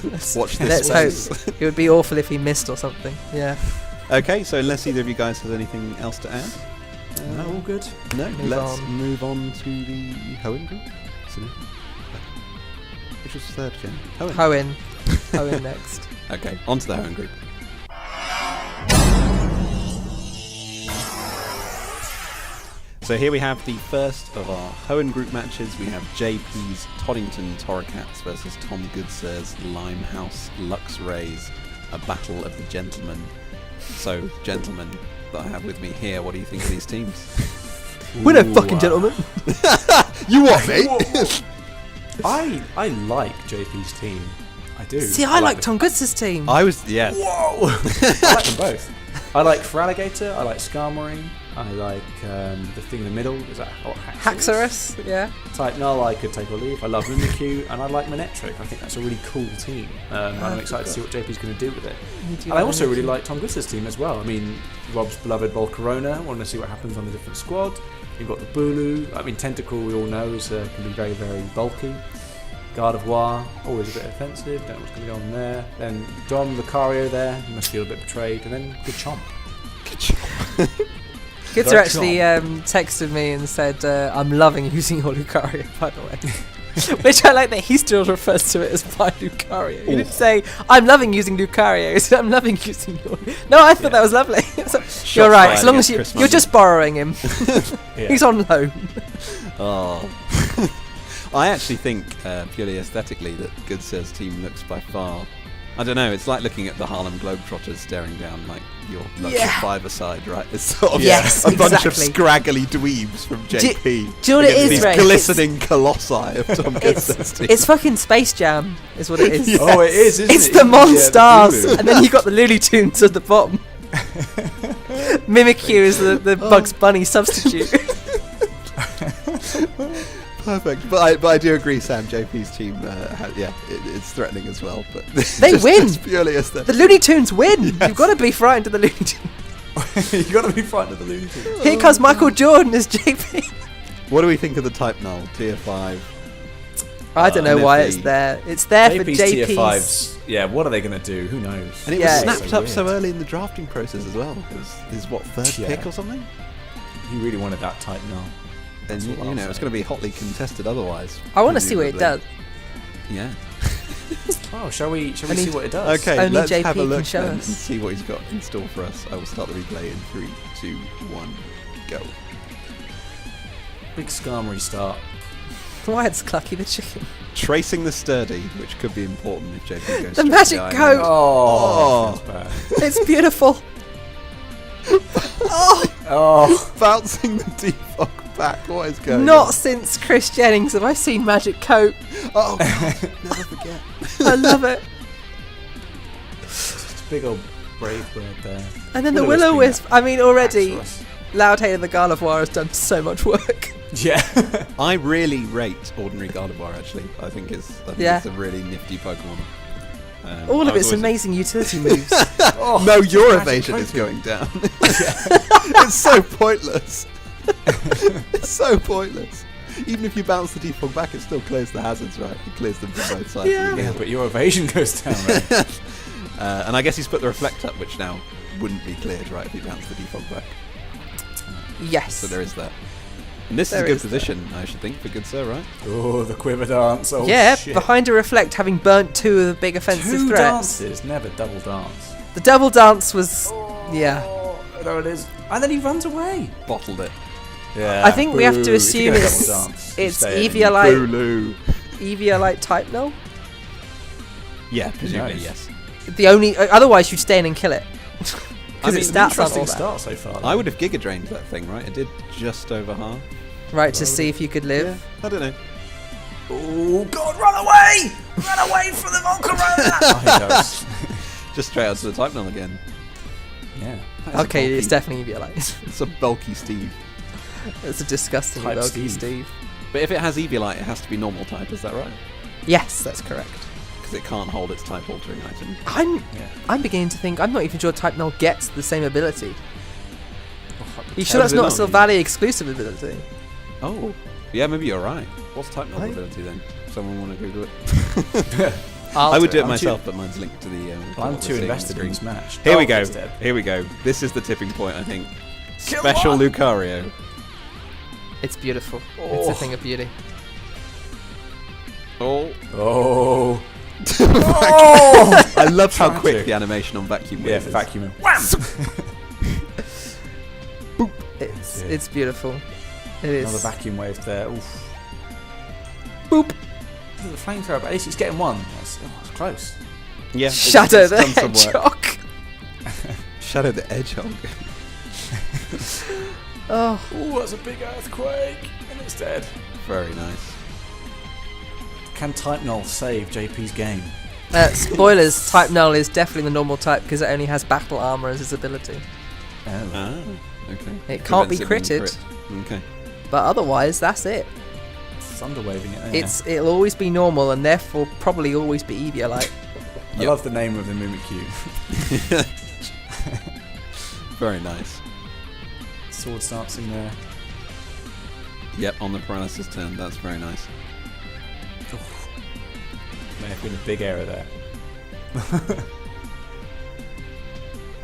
Speaker 1: But
Speaker 2: Let's,
Speaker 1: watch this
Speaker 2: let's
Speaker 1: space.
Speaker 2: hope. It would be awful if he missed or something. Yeah.
Speaker 1: Okay, so unless either of you guys has anything else to add?
Speaker 3: No, all good.
Speaker 1: No,
Speaker 2: Move
Speaker 1: let's
Speaker 2: on.
Speaker 1: move on to the Hoenn group. Isn't it? Which was third gen? Hoenn.
Speaker 2: Hoenn next.
Speaker 1: Okay, on to the Hoenn group. So here we have the first of our Hoenn group matches. We have JP's Toddington Torracats versus Tom Goodsir's Limehouse Lux Rays, a battle of the gentlemen. So, gentlemen that I have with me here, what do you think of these teams?
Speaker 2: We're no fucking gentlemen.
Speaker 1: You what, mate?
Speaker 3: I like JP's team. I do.
Speaker 2: See, I like Tom Goodsir's team.
Speaker 1: I was, yeah.
Speaker 3: Whoa! I like them both. I like Feraligatr, I like Skarmory, I like the thing in the middle. Is that
Speaker 2: Haxorus, yeah.
Speaker 3: Type Null, I could take or leave. I love Mimikyu, and I like Manectric. I think that's a really cool team. And I'm excited to see what JP's going to do with it. And I also really like Tom Goodsir's team as well. I mean, Rob's beloved Volcarona. I want to see what happens on the different squad. You've got the Bulu. I mean, Tentacool, we all know, can be very, very bulky. Gardevoir, always a bit offensive. Don't know what's going to go on there. Then Dom, Lucario there. You must feel a bit betrayed. And then Garchomp.
Speaker 2: Goodsir actually texted me and said, I'm loving using your Lucario, by the way. Which I like that he still refers to it as my Lucario. He didn't say, I'm loving using Lucario. He said, I'm loving using your... No, I thought that was lovely. So, you're right, as long as you're just borrowing him. He's on loan.
Speaker 1: Oh. I actually think, purely aesthetically, that Goodsir's team looks by far... I don't know, it's like looking at the Harlem Globetrotters staring down like your local five-a-side, right? It's sort of a bunch of scraggly dweebs from JP.
Speaker 2: Do you know what it is,
Speaker 1: these
Speaker 2: Ray?
Speaker 1: Glistening colossi of Tom Goodsir's team.
Speaker 2: It's fucking Space Jam, is what it is.
Speaker 1: Yes.
Speaker 3: Oh, it is, isn't it?
Speaker 2: It's the Monstars,
Speaker 3: the
Speaker 2: and then you got the Looney Tunes at the bottom. Mimikyu is the Bugs Bunny substitute.
Speaker 1: Perfect, but I do agree, Sam. JP's team, it's threatening as well. But
Speaker 2: They win.
Speaker 1: Just purely aesthetic.
Speaker 2: The Looney Tunes win. Yes. You've got to be frightened of the Looney Tunes.
Speaker 3: You've got to be frightened of the Looney Tunes.
Speaker 2: Here comes Michael Jordan as JP.
Speaker 1: What do we think of the Type Null Tier 5?
Speaker 2: I don't know why
Speaker 1: NFV.
Speaker 2: it's there. It's there for
Speaker 3: JP's
Speaker 2: JP's.
Speaker 3: Tier 5s. Yeah, what are they going to do? Who knows?
Speaker 1: And it
Speaker 2: Yeah,
Speaker 1: was snapped up
Speaker 3: weird.
Speaker 1: so early in the drafting process as well. It was his third pick or something.
Speaker 3: He really wanted that Type Null.
Speaker 1: And
Speaker 3: That's what I'll
Speaker 1: it's
Speaker 3: say.
Speaker 1: going to be hotly contested otherwise.
Speaker 2: I want to see what it does.
Speaker 1: Yeah.
Speaker 3: Oh, shall we see
Speaker 2: Only-
Speaker 3: what it does?
Speaker 1: Okay,
Speaker 2: Only
Speaker 1: let's
Speaker 2: JP
Speaker 1: have a
Speaker 2: can
Speaker 1: look
Speaker 2: show
Speaker 1: then and
Speaker 2: us.
Speaker 1: see what he's got in store for us. I will start the replay in 3, 2, 1, go.
Speaker 3: Big Skarmory start.
Speaker 2: Why it's Clucky the chicken.
Speaker 1: Tracing the Sturdy, which could be important if JP goes
Speaker 2: The
Speaker 1: straight
Speaker 2: magic
Speaker 1: to
Speaker 2: coat.
Speaker 3: Oh, that's bad.
Speaker 2: It's beautiful.
Speaker 3: Oh,
Speaker 1: Bouncing the defog back. What is going
Speaker 2: Not
Speaker 1: on?
Speaker 2: since Chris Jennings have I seen Magic Coat.
Speaker 1: Oh, God, never forget.
Speaker 2: I love it.
Speaker 3: just a big old brave bird there.
Speaker 2: And then the
Speaker 3: Will-O-Wisp
Speaker 2: Will-O-Wisp. I mean, already,
Speaker 3: Haxorus.
Speaker 2: Loudhair the Gardevoir has done so much work.
Speaker 3: Yeah.
Speaker 1: I really rate Ordinary Gardevoir, actually. I think it's a really nifty Pokemon.
Speaker 2: All
Speaker 1: I
Speaker 2: of
Speaker 1: was
Speaker 2: its
Speaker 1: always-
Speaker 2: amazing utility moves.
Speaker 3: Oh,
Speaker 1: No, your
Speaker 3: magic
Speaker 1: evasion is
Speaker 3: Pokemon.
Speaker 1: going down. It's so pointless. It's so pointless. Even if you bounce the defog back, it still clears the hazards, right? It clears them from both sides.
Speaker 2: Yeah.
Speaker 1: Of the
Speaker 3: Yeah,
Speaker 1: game.
Speaker 3: but your evasion goes down, right?
Speaker 1: And I guess he's put the Reflect up, which now wouldn't be cleared, right, if he bounced the defog back.
Speaker 2: Yes.
Speaker 1: So there is that. And this
Speaker 2: There
Speaker 1: is a good
Speaker 2: is that.
Speaker 1: position, I should think, for Goodsir, right?
Speaker 3: Oh, the quiver dance. Oh,
Speaker 2: yeah,
Speaker 3: shit.
Speaker 2: behind a Reflect, having burnt 2 of the big offensive
Speaker 3: Two
Speaker 2: threats.
Speaker 3: dances, never double dance.
Speaker 2: The double dance was, yeah.
Speaker 3: Oh, there it is. And then he runs away.
Speaker 1: Bottled it.
Speaker 3: Yeah.
Speaker 2: I think we have to
Speaker 3: boo. If
Speaker 2: assume
Speaker 3: you're gonna
Speaker 2: it's
Speaker 3: double dance, you stay in.
Speaker 2: Eviolite,
Speaker 1: Bulu.
Speaker 2: Eviolite type null.
Speaker 1: Yeah, presumably,
Speaker 3: knows?
Speaker 1: yes.
Speaker 2: The only, otherwise you'd stay in and kill it.
Speaker 1: I
Speaker 2: Because
Speaker 1: mean,
Speaker 2: its stats aren't all
Speaker 3: Interesting
Speaker 2: that.
Speaker 3: start so far.
Speaker 1: I would have Giga Drained that thing, right? It did just over half.
Speaker 2: Right, to see if you could live.
Speaker 1: Yeah, I don't know.
Speaker 3: Oh God, run away! Run away from the Volcarona! Oh, he does.
Speaker 1: Just straight out to the Type Null again.
Speaker 3: Yeah.
Speaker 1: That is a
Speaker 2: Okay, it's
Speaker 1: bulky-
Speaker 2: definitely Eviolite.
Speaker 1: It's a bulky Steve.
Speaker 2: It's a disgusting
Speaker 3: Type
Speaker 2: bulky
Speaker 3: Steve.
Speaker 2: Steve.
Speaker 1: But if it has Eviolite, it has to be normal type, is that right?
Speaker 2: Yes, that's correct.
Speaker 1: Because it can't hold its type altering item.
Speaker 3: Yeah.
Speaker 2: I'm beginning to think I'm not even sure Type Null gets the same ability. You
Speaker 1: How
Speaker 2: sure that's
Speaker 1: does it
Speaker 2: not a
Speaker 1: not?
Speaker 2: Sylvania exclusive ability?
Speaker 1: Oh. Yeah, maybe you're right. What's Type Null
Speaker 2: I-
Speaker 1: ability then? Someone want to Google it?
Speaker 2: I'll
Speaker 1: I would do it
Speaker 3: I'm
Speaker 1: myself, but mine's linked to the...
Speaker 3: I'm
Speaker 1: what
Speaker 3: too
Speaker 1: we're seeing on
Speaker 3: invested
Speaker 1: screen.
Speaker 3: in this match.
Speaker 1: Here we
Speaker 3: Oh,
Speaker 1: go.
Speaker 3: he's dead.
Speaker 1: Here we go. This is the tipping point, I think.
Speaker 3: Kill
Speaker 1: Special
Speaker 3: one.
Speaker 1: Lucario.
Speaker 2: It's beautiful. It's
Speaker 3: Oh.
Speaker 2: a thing of beauty.
Speaker 1: Oh.
Speaker 3: Oh.
Speaker 1: I love how quick
Speaker 3: Tragic.
Speaker 1: the animation on Vacuum
Speaker 3: Yeah,
Speaker 1: Wave is.
Speaker 3: vacuuming. Wham!
Speaker 2: It's beautiful. It is.
Speaker 3: Another vacuum wave there. Oof.
Speaker 2: Boop.
Speaker 3: The flamethrower, but at least it's getting one. That's close.
Speaker 1: Yeah.
Speaker 2: Shadow the
Speaker 1: done some work.
Speaker 2: Hedgehog.
Speaker 1: Shadow the Hedgehog.
Speaker 2: Oh.
Speaker 3: Oh, that's a big earthquake, and it's dead.
Speaker 1: Very nice.
Speaker 3: Can Type Null save JP's game?
Speaker 2: Spoilers, Type Null is definitely the normal type because it only has battle armor as its ability.
Speaker 1: Ah, okay.
Speaker 2: It can't be
Speaker 1: Prevents it
Speaker 2: critted,
Speaker 1: being crit. Okay.
Speaker 2: but otherwise, that's it.
Speaker 3: Thunder waving it there.
Speaker 2: It'll always be normal and therefore probably always be Eviolite.
Speaker 3: I love the name of the Mimikyu.
Speaker 1: Very nice.
Speaker 3: Sword dancing there.
Speaker 1: Yep, on the paralysis turn. That's very nice.
Speaker 3: May have been a big error there.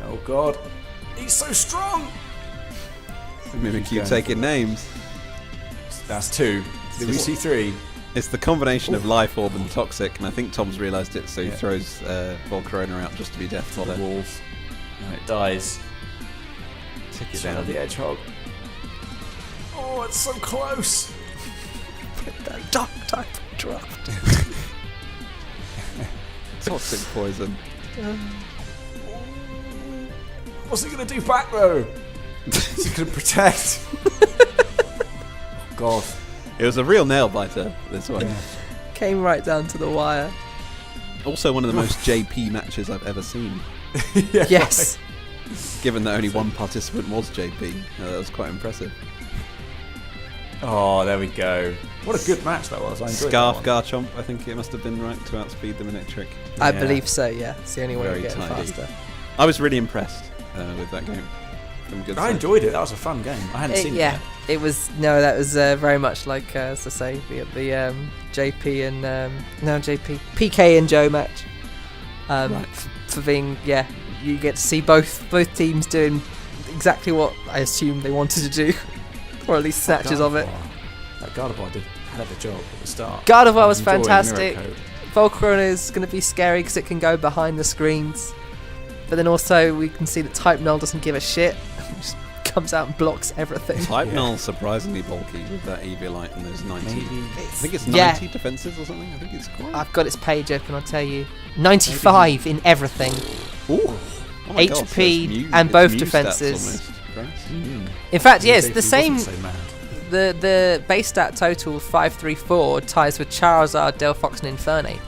Speaker 3: Oh god. He's so strong!
Speaker 1: Mimikyu taking names.
Speaker 3: That's 2. Did we see 3?
Speaker 1: It's the combination of Life Orb and Toxic, and I think Tom's realised it, so he
Speaker 3: Yeah.
Speaker 1: throws Volcarona out just to be death
Speaker 3: For
Speaker 1: fodder.
Speaker 3: the walls. And it dies.
Speaker 1: Tick it
Speaker 3: Shadow
Speaker 1: down.
Speaker 3: the Hedgehog. Oh, it's so close!
Speaker 2: That dark type draft.
Speaker 1: Toxic poison.
Speaker 3: What's he gonna do back though? Is he gonna protect? God.
Speaker 1: It was a real nail biter, this one.
Speaker 3: Yeah.
Speaker 2: Came right down to the wire.
Speaker 1: Also one of the most JP matches I've ever seen,
Speaker 3: Yeah,
Speaker 2: Yes.
Speaker 1: given that only one participant was JP. That was quite impressive.
Speaker 3: Oh, there we go. What a good match that was. I enjoyed
Speaker 1: Scarf
Speaker 3: that one.
Speaker 1: Garchomp, I think it must have been right to outspeed the Manectric.
Speaker 2: I
Speaker 3: Yeah.
Speaker 2: believe so, yeah. It's the only way
Speaker 1: Very
Speaker 2: to get it
Speaker 1: tidy.
Speaker 2: faster.
Speaker 1: I was really impressed with that game. From good
Speaker 3: I
Speaker 1: side.
Speaker 3: enjoyed it. That was a fun game. I hadn't seen it
Speaker 2: Yeah,
Speaker 3: yet.
Speaker 2: it was. No, that was very much like, as I say, the JP and JP PK and Joe match.
Speaker 1: Right.
Speaker 2: For being, you get to see both teams doing exactly what I assumed they wanted to do, or at least snatches of it.
Speaker 3: That Gardevoir did a hell of a job at the start.
Speaker 2: Gardevoir was
Speaker 3: Enjoying
Speaker 2: fantastic.
Speaker 3: Mirror Coat.
Speaker 2: Volcarona is going to be scary because it can go behind the screens. But then also we can see that Type Null doesn't give a shit. Just comes out and blocks everything.
Speaker 1: Type
Speaker 3: Yeah.
Speaker 1: Null surprisingly bulky with that Eviolite and those 90.
Speaker 3: Maybe.
Speaker 1: I think it's 90 defenses or something. I think it's quite.
Speaker 2: I've got its page open, I'll tell you. 95 in everything.
Speaker 1: Ooh. Oh my God, so
Speaker 2: HP
Speaker 1: it's Mew-
Speaker 2: and
Speaker 1: it's
Speaker 2: both
Speaker 1: Mew stats
Speaker 2: defenses.
Speaker 1: almost. Christ.
Speaker 3: Mm.
Speaker 2: In fact, yes,
Speaker 3: JP
Speaker 2: the same.
Speaker 3: wasn't so mad.
Speaker 2: The base stat total 534 ties with Charizard, Delphox, and Infernape.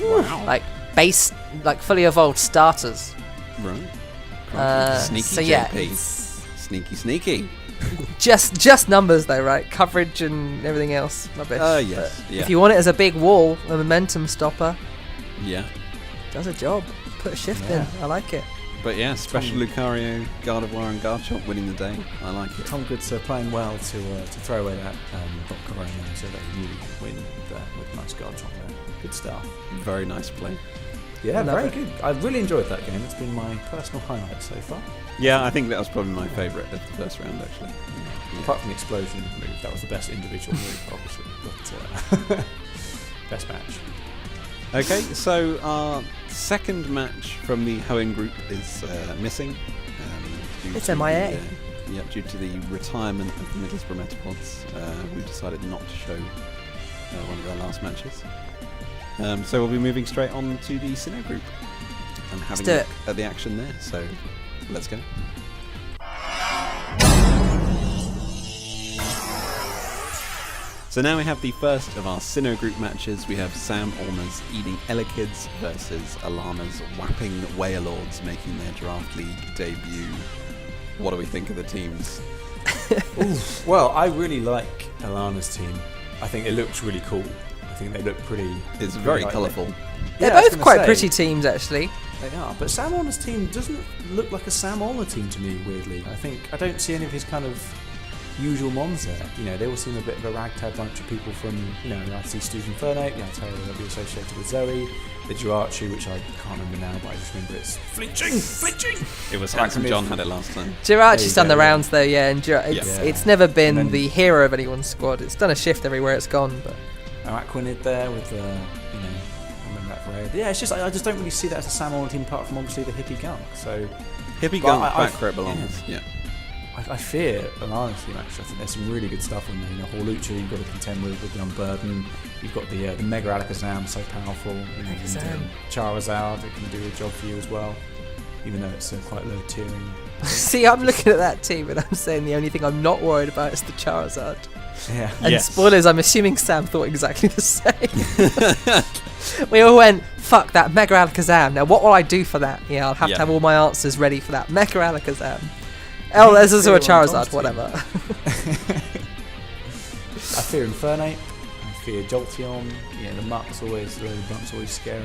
Speaker 3: Wow.
Speaker 2: Like base, like fully evolved starters.
Speaker 1: Right. Sneaky
Speaker 2: So yeah,
Speaker 1: JP.
Speaker 2: it's
Speaker 1: Sneaky.
Speaker 2: just numbers though, right? Coverage and everything else rubbish.
Speaker 1: Yes.
Speaker 2: But
Speaker 1: Yeah.
Speaker 2: If you want it as a big wall, a momentum stopper,
Speaker 1: Yeah.
Speaker 2: does a job. Put a shift
Speaker 3: Yeah.
Speaker 2: in. I like it.
Speaker 1: But yeah, special Lucario, Gardevoir, and Garchomp winning the day. I like it.
Speaker 3: Tom Goods playing well to throw away that Volcarona so that he knew he'd win with nice Garchomp there. Good stuff.
Speaker 1: Very nice play.
Speaker 3: Yeah,
Speaker 2: Love
Speaker 3: very
Speaker 2: it.
Speaker 3: good. I really enjoyed that game. It's been my personal highlight so far.
Speaker 1: Yeah, I think that was probably my favourite of the first round, actually.
Speaker 3: Apart from the explosion move, that was the best individual move, obviously. But best match.
Speaker 1: Okay, so our second match from the Hoenn group is missing. Due
Speaker 2: It's
Speaker 1: to
Speaker 2: MIA.
Speaker 1: Due to the retirement of the Middlesbrough Metapods, we decided not to show one of their last matches. So we'll be moving straight on to the Sinnoh group and having
Speaker 2: do
Speaker 1: a
Speaker 2: it.
Speaker 1: look at the action there. So let's go. So now we have the first of our Sinnoh group matches. We have Sam Allmer's Eating Elekkids versus Alana's Whapping Wailords making their Draft League debut. What do we think of the teams?
Speaker 3: Well, I really like Alana's team. I think it looks really cool. I think they look pretty...
Speaker 1: It's very
Speaker 3: like
Speaker 1: colourful.
Speaker 2: They're
Speaker 3: Yeah, I was
Speaker 2: both
Speaker 3: gonna
Speaker 2: quite
Speaker 3: say,
Speaker 2: pretty teams, actually.
Speaker 3: They are, but Sam Allmer's team doesn't look like a Sam Allmer team to me, weirdly. I don't see any of his kind of usual mons there. You know, they all seem a bit of a ragtag bunch of people from, you know, I see Susan Infernape, the Altaria will be associated with Zoe, the Jirachi, which I can't remember now, but I just remember it's flinching!
Speaker 1: It was
Speaker 3: Like
Speaker 1: Handsome
Speaker 3: mid-
Speaker 1: John had it last time.
Speaker 2: Jirachi's
Speaker 3: There
Speaker 2: done
Speaker 3: you
Speaker 2: the
Speaker 3: go,
Speaker 2: rounds though, yeah, and
Speaker 1: Yeah.
Speaker 2: it's never been
Speaker 3: And then-
Speaker 2: the hero of anyone's squad. It's done a shift everywhere it's gone, but
Speaker 3: Aquanid there with the, you know, I remember that for Ed. Yeah, it's just, I just don't really see that as a Sam Allmer team apart from obviously the Hippie Gunk, so...
Speaker 1: Hippie
Speaker 3: But
Speaker 1: Gunk
Speaker 3: I-
Speaker 1: back where it belongs. Yeah.
Speaker 3: I fear Alana's team, actually. I think there's some really good stuff in there. You know, Horlucha you've got to contend with the Unburden. You've got the Mega Alakazam, so powerful. You know,
Speaker 2: Alakazam.
Speaker 3: Charizard, it can do a job for you as well, even though it's quite low tiering.
Speaker 2: See, I'm looking at that team and I'm saying the only thing I'm not worried about is the Charizard.
Speaker 3: Yeah.
Speaker 2: And
Speaker 1: Yes.
Speaker 2: spoilers, I'm assuming Sam thought exactly the same. We all went, fuck that Mega Alakazam. Now, what will I do for that? Yeah, I'll have
Speaker 1: Yeah.
Speaker 2: to have all my answers ready for that Mega Alakazam. Oh, there's also a Charizard, whatever.
Speaker 3: I fear Infernape. I fear Jolteon. Yeah, the Muck's always scary.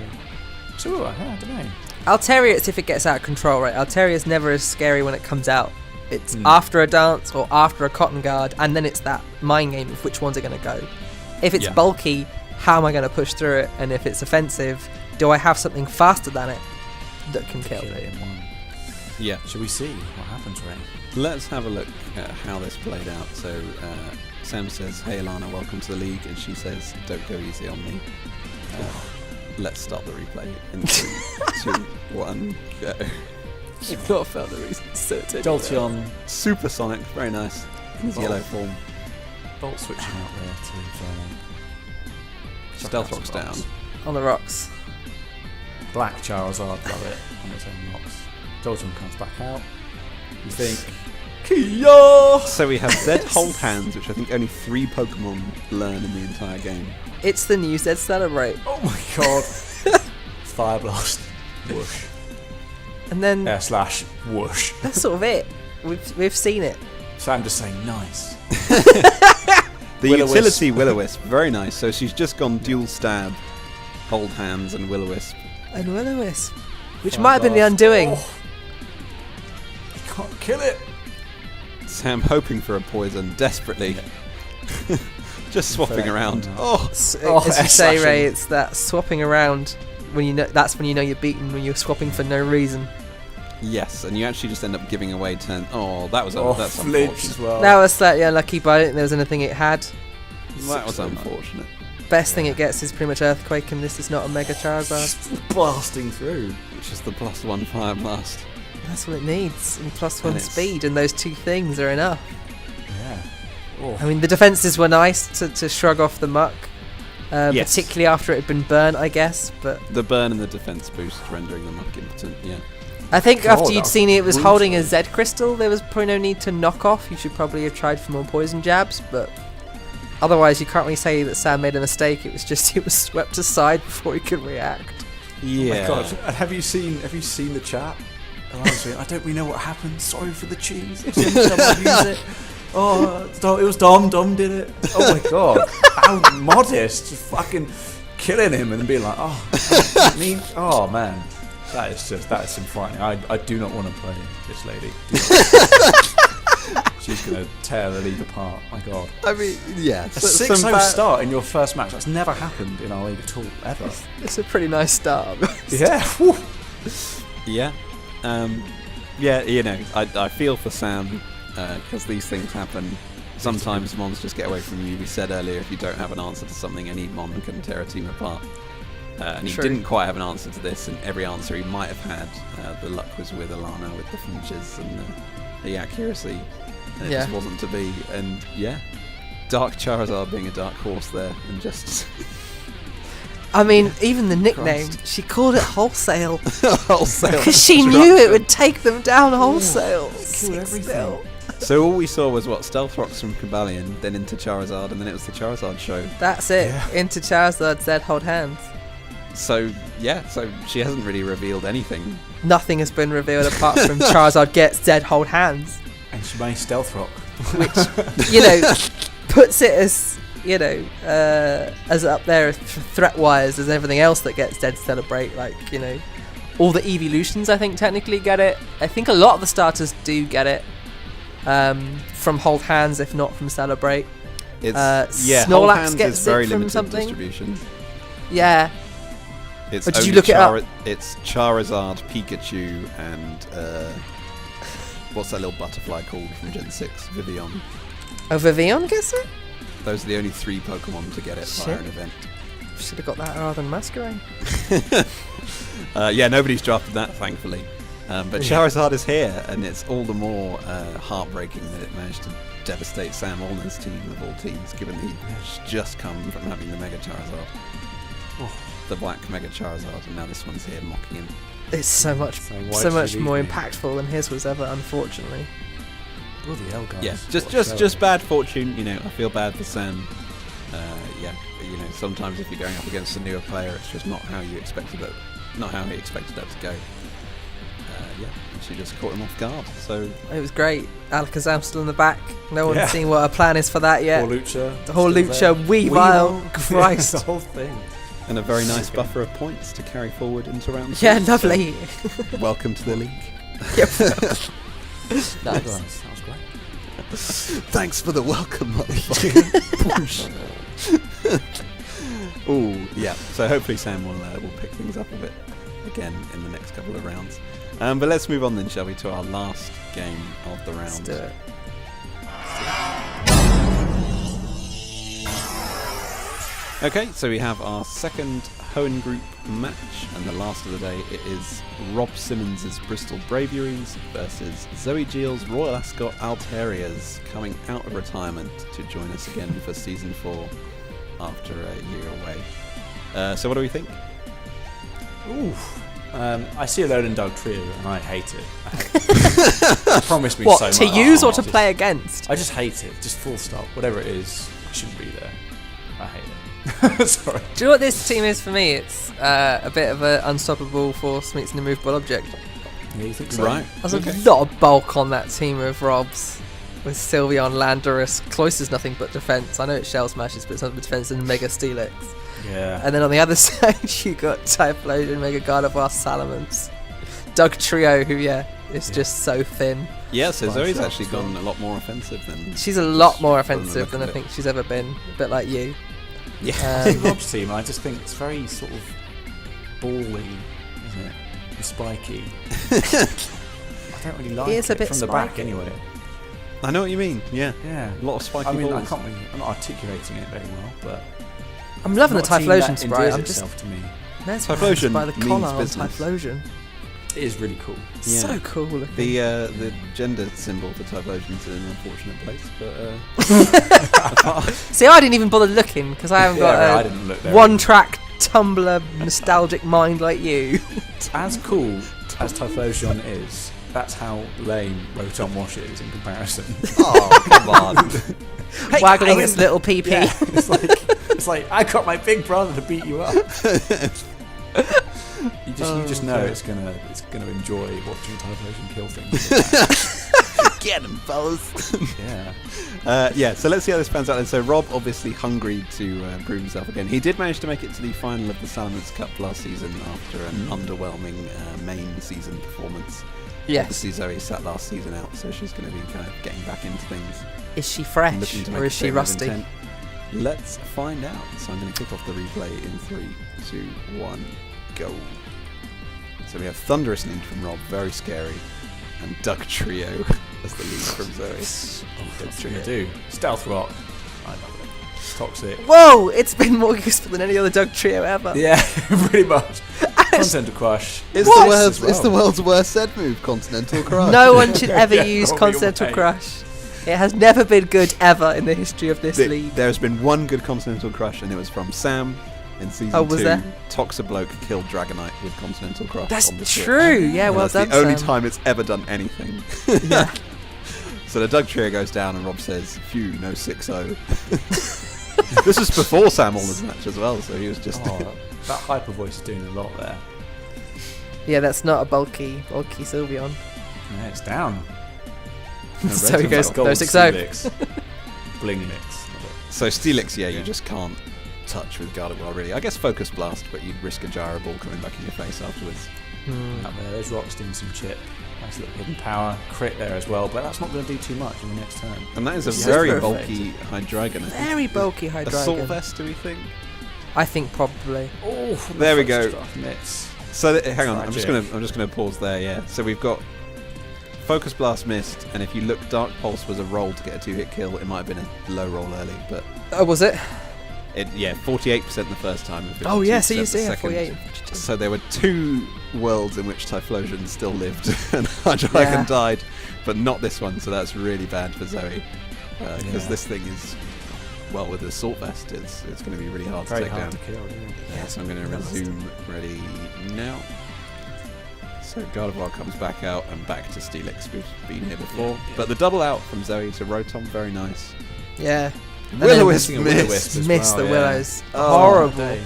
Speaker 3: So, I don't know.
Speaker 2: Alteria's if it gets out of control, right? Alteria's never as scary when it comes out. It's after a dance or after a cotton guard, and then it's that mind game of which ones are going to go. If it's
Speaker 1: Yeah.
Speaker 2: bulky, how am I going to push through it? And if it's offensive, do I have something faster than it that can kill
Speaker 3: Kill it
Speaker 2: it?
Speaker 3: in one.
Speaker 1: Yeah.
Speaker 3: Should we see what happens, Ray?
Speaker 1: Let's have a look at how this played out. So Sam says, "Hey Alana, welcome to the league," and she says, "Don't go easy on me." Let's start the replay in 3, 2, 1, go.
Speaker 2: You've not found the reason to say it.
Speaker 3: Jolteon,
Speaker 1: Supersonic, very nice. In his yellow form.
Speaker 3: Bolt switching out there to Infernape.
Speaker 1: Stealth Rock's down.
Speaker 2: On the rocks.
Speaker 3: Black Charizard, love it, on its own rocks. Jolteon comes back out. You think, Kia!
Speaker 1: So we have Zed Hold Hands, which I think only 3 Pokemon learn in the entire game.
Speaker 2: It's the new Zed Celebrate.
Speaker 3: Oh my god. Fire Blast. Whoosh.
Speaker 2: And then
Speaker 3: Slash whoosh.
Speaker 2: that's sort of it. We've seen it.
Speaker 3: So I'm just saying, nice.
Speaker 1: The
Speaker 3: Will-O-Wisp.
Speaker 1: utility Will-O-Wisp, very nice. So she's just gone dual stab, Hold Hands, and Will-O-Wisp.
Speaker 2: And Will-O-Wisp. Which
Speaker 3: Fire
Speaker 2: might have been the
Speaker 3: Blast.
Speaker 2: undoing.
Speaker 3: Oh. You can't kill it.
Speaker 1: Sam hoping for a poison, desperately. Just swapping
Speaker 3: Infinite
Speaker 1: around.
Speaker 3: now.
Speaker 1: Oh,
Speaker 2: As
Speaker 3: Oh,
Speaker 2: you say,
Speaker 3: slashing.
Speaker 2: Ray, it's that swapping around when you know. That's when you know you're beaten, when you're swapping for no reason.
Speaker 1: yes, and you actually just end up giving away turn. Oh, that was
Speaker 3: Oh,
Speaker 1: that's
Speaker 3: flinch
Speaker 1: unfortunate.
Speaker 3: as well.
Speaker 2: That was slightly unlucky, but I don't think there was anything it had.
Speaker 1: That was
Speaker 3: 609.
Speaker 1: unfortunate.
Speaker 2: Best thing it gets is pretty much Earthquake, and this is not a Mega Charizard.
Speaker 3: Just blasting through.
Speaker 1: Which is the +1 Fire Blast.
Speaker 2: That's what it needs, and +1
Speaker 1: And it's-
Speaker 2: speed, and those two things are enough.
Speaker 3: Yeah. Oh.
Speaker 2: I mean, the defenses were nice to shrug off the muck,
Speaker 1: Yes.
Speaker 2: particularly after it had been burnt, I guess. But
Speaker 1: The burn and the defense boost rendering them muck impotent. Yeah.
Speaker 2: I think
Speaker 3: God,
Speaker 2: after
Speaker 3: that
Speaker 2: you'd
Speaker 3: was
Speaker 2: seen it was
Speaker 3: brutal.
Speaker 2: holding a Z crystal, there was probably no need to knock off. You should probably have tried for more poison jabs, but otherwise you can't really say that Sam made a mistake. It was just he was swept aside before he could react.
Speaker 1: Yeah.
Speaker 3: Oh my god! And have you seen the chat? I don't really know what happened. Sorry for the cheese. If someone use it. Oh, it was Dom. Dom did it. Oh my god! How modest! Just fucking killing him and being like, oh, me. Oh man, that is some frightening. I do not want to play this lady. She's gonna tear the league apart. My god.
Speaker 1: I mean, yeah.
Speaker 3: A 6-0 start in your first match. That's never happened in our league at all, ever.
Speaker 2: It's a pretty nice start.
Speaker 3: Yeah. Whew.
Speaker 1: Yeah. Yeah, you know, I feel for Sam because these things happen. Sometimes Mons just get away from you. We said earlier, if you don't have an answer to something, any Mon can tear a team apart. And he
Speaker 2: True.
Speaker 1: didn't quite have an answer to this, and every answer he might have had, the luck was with Alana, with the finishes and the accuracy. And it
Speaker 2: Yeah.
Speaker 1: just wasn't to be. And yeah, Dark Charizard being a dark horse there, and just
Speaker 2: I mean, even the nickname,
Speaker 1: Christ.
Speaker 2: she called it wholesale.
Speaker 1: wholesale.
Speaker 2: Because she knew it would take them down wholesale.
Speaker 3: Killed everything.
Speaker 2: 6-0.
Speaker 1: So all we saw was what, Stealth Rocks from Cobalion, then into Charizard, and then it was the Charizard show.
Speaker 2: That's it.
Speaker 3: Yeah.
Speaker 2: Into Charizard, Zed hold hands.
Speaker 1: So yeah, so she hasn't really revealed anything.
Speaker 2: Nothing has been revealed apart from Charizard gets Zed hold hands.
Speaker 3: And she managed Stealth Rock.
Speaker 2: You know, puts it as, you know, as up there threat-wise as everything else that gets Zed Celebrate. Like, you know, all the evolutions I think technically get it. I think a lot of the starters do get it. From Hold Hands, if not from Celebrate.
Speaker 1: It's yeah, Hold
Speaker 2: Snorlax
Speaker 1: Hands
Speaker 2: gets
Speaker 1: is very
Speaker 2: it from
Speaker 1: limited
Speaker 2: something.
Speaker 1: distribution.
Speaker 2: Yeah.
Speaker 1: It's
Speaker 2: But did you
Speaker 1: only
Speaker 2: look it up?
Speaker 1: It's Charizard, Pikachu, and what's that little butterfly called from Gen 6? Vivian.
Speaker 2: Oh, Vivian gets it?
Speaker 1: Those are the only 3 Pokemon to get it via
Speaker 2: Shit.
Speaker 1: an event.
Speaker 2: Should have got that rather than Masquerain.
Speaker 1: Yeah, nobody's drafted that, thankfully. But Charizard is here, and it's all the more heartbreaking that it managed to devastate Sam Allner's team of all teams, given that he's just come from having the Mega Charizard. The black Mega Charizard, and now this one's here mocking him.
Speaker 2: It's so much more impactful than his was ever, unfortunately.
Speaker 3: Bloody hell, guys.
Speaker 1: Yeah, just bad fortune. You know, I feel bad for Sam. Yeah, you know, sometimes if you're going up against a newer player, it's just not how you expected it, not how he expected that to go. Yeah, she just caught him off guard. So
Speaker 2: it was great. Alakazam still in the back. No one's seen what her plan is for that yet.
Speaker 3: Hawlucha,
Speaker 2: the Hawlucha, Weavile, Christ,
Speaker 3: the whole thing.
Speaker 1: And a very nice buffer of points to carry forward into round 2.
Speaker 2: Yeah, lovely.
Speaker 1: So, welcome to the league.
Speaker 2: Yep.
Speaker 3: Nice. That was great.
Speaker 1: Thanks for the welcome, motherfucker. Ooh, yeah. So hopefully Sam will pick things up a bit again in the next couple of rounds. But let's move on then, shall we, to our last game of the round.
Speaker 2: Let's do it.
Speaker 1: Okay, so we have our second Hoenn Group match, and the last of the day. It is Rob Simmons' Bristol Braviaries versus Zoe Giel's Royal Ascot Alterias, coming out of retirement to join us again for Season 4 after a year away. So what do we think?
Speaker 3: Ooh. I see a Alolan Dugtrio and I hate it. It promised me so much.
Speaker 2: What, to use or to play against?
Speaker 3: I just hate it. Just full stop. Whatever it is, it shouldn't be there. I hate it. Sorry.
Speaker 2: Do you know what this team is for me? It's a bit of an unstoppable force meets an immovable object.
Speaker 3: Yeah, you think so?
Speaker 1: Right.
Speaker 2: There's a lot of bulk on that team of Robs. With Sylveon, Landorus, Cloyster's nothing but defense. I know it's Shell Smashes, but it's nothing but defense and Mega Steelix.
Speaker 3: Yeah.
Speaker 2: And then on the other side, you got Typhlosion, Mega Gardevoir, Salamence, Dugtrio, who is just so thin.
Speaker 1: Yeah, so Zoe's actually gone a lot more offensive than.
Speaker 2: She's a lot more offensive than I think she's ever been. A bit like you.
Speaker 1: Yeah.
Speaker 3: I think Rob's team, I just think it's very sort of bally, isn't it? And spiky. I don't really like
Speaker 2: It is a bit
Speaker 3: from the
Speaker 2: spiky.
Speaker 3: back anyway.
Speaker 1: I know what you mean. Yeah.
Speaker 3: Yeah.
Speaker 1: A lot of spiky
Speaker 3: I mean,
Speaker 1: balls.
Speaker 3: I'm not articulating it very well, but
Speaker 2: I'm loving the
Speaker 3: not a team
Speaker 2: Typhlosion
Speaker 3: that
Speaker 2: spray.
Speaker 3: endears
Speaker 2: I'm just
Speaker 3: itself to me.
Speaker 1: Typhlosion
Speaker 2: by the
Speaker 1: means
Speaker 2: collar on
Speaker 1: business.
Speaker 2: Typhlosion.
Speaker 3: It is really cool.
Speaker 1: Yeah.
Speaker 2: So cool looking.
Speaker 1: The gender symbol for Typhlosion's in an unfortunate place, but
Speaker 2: See, I didn't even bother looking because I haven't
Speaker 3: I
Speaker 2: got
Speaker 3: didn't look there.
Speaker 2: a one-track Tumblr nostalgic mind like you.
Speaker 3: As cool as Typhlosion is, that's how lame Rotom Wash is in comparison.
Speaker 1: oh come on.
Speaker 2: Waggling its little pee-pee.
Speaker 3: Yeah, it's like I got my big brother to beat you up. You just know it's gonna enjoy watching Typhlosion kill things.
Speaker 1: Get him, fellas.
Speaker 3: Yeah.
Speaker 1: Yeah, so let's see how this pans out then. So Rob, obviously hungry to prove himself again. He did manage to make it to the final of the Salamence Cup last season after an underwhelming main season performance.
Speaker 2: Yes.
Speaker 1: Obviously Zoe sat last season out, so she's going to be kind of getting back into things.
Speaker 2: Is she
Speaker 1: and
Speaker 2: fresh
Speaker 1: looking to make
Speaker 2: or
Speaker 1: a
Speaker 2: is she
Speaker 1: statement of
Speaker 2: rusty?
Speaker 1: intent. Let's find out. So I'm going to kick off the replay in 3, 2, 1, go. So we have Thunderous lead from Rob, very scary, and Dugtrio as the lead from Zoe.
Speaker 3: What's it gonna do? Stealth Rock. I love it. It's toxic.
Speaker 2: Whoa! It's been more useful than any other Dugtrio ever.
Speaker 3: Yeah, pretty much. Continental Crush.
Speaker 1: It's
Speaker 2: What?
Speaker 1: the world's worst set move, Continental Crush.
Speaker 2: No one should ever
Speaker 3: Yeah,
Speaker 2: use
Speaker 3: Robbie
Speaker 2: Continental
Speaker 3: O'May.
Speaker 2: Crush. It has never been good ever in the history of this league.
Speaker 1: There's been one good Continental Crush, and it was from Sam in season
Speaker 2: Oh, was
Speaker 1: 2.
Speaker 2: there?
Speaker 1: Toxabloke killed Dragonite with Continental Crush.
Speaker 2: That's
Speaker 1: on the Switch.
Speaker 2: true. Yeah,
Speaker 1: And
Speaker 2: well
Speaker 1: that's
Speaker 2: done,
Speaker 1: the only
Speaker 2: Sam.
Speaker 1: time it's ever done anything.
Speaker 2: Yeah.
Speaker 1: So the Dugtrio goes down, and Rob says, "Phew, no 6-0." This was before Sam Allner's match as well, so he was just.
Speaker 3: Oh, that hyper voice is doing a lot there.
Speaker 2: Yeah, that's not a bulky Sylveon.
Speaker 3: Yeah, it's down.
Speaker 2: So he goes,
Speaker 3: Gold
Speaker 2: no 6-0.
Speaker 3: Steelix. Bling mix.
Speaker 1: So Steelix, yeah, you just can't touch with Gardevoir really. I guess Focus Blast, but you'd risk a Gyro Ball coming back in your face afterwards.
Speaker 3: Up there, there's Rocks doing some chip. Nice little hidden power. Crit there as well, but that's not going to do too much in the next turn.
Speaker 1: And that is a
Speaker 2: Yeah,
Speaker 1: very
Speaker 2: perfect.
Speaker 1: bulky Hydreigon. I think.
Speaker 2: Very bulky
Speaker 1: Assault
Speaker 2: Hydreigon.
Speaker 1: Vest, do we think?
Speaker 2: I think probably.
Speaker 3: Oh,
Speaker 1: There we go.
Speaker 3: Mitts.
Speaker 1: So hang on, I'm
Speaker 3: Tragic.
Speaker 1: just gonna pause there. Yeah. So we've got Focus Blast missed, and if you look, Dark Pulse was a roll to get a 2-hit kill. It might have been a low roll early, but
Speaker 2: Oh, was it?
Speaker 1: 48% the first time. And
Speaker 2: Oh, yeah, so
Speaker 1: 52%
Speaker 2: you
Speaker 1: the
Speaker 2: see,
Speaker 1: second.
Speaker 2: 48.
Speaker 1: So there were two worlds in which Typhlosion still lived and Hydreigon died, but not this one, so that's really bad for Zoe. Because this thing is, well, with the Assault Vest, it's going to be really hard to take down.
Speaker 3: To kill,
Speaker 1: Yeah, so I'm going to resume ready now. So Gardevoir comes back out and back to Steelix. We've been here before. But the double out from Zoe to Rotom, very nice.
Speaker 2: Yeah.
Speaker 1: Will-O-Wisp
Speaker 3: missing a Will-O-Wisp as
Speaker 2: Missed
Speaker 3: well,
Speaker 2: the
Speaker 3: yeah.
Speaker 2: Willows.
Speaker 1: Oh,
Speaker 2: Horrible.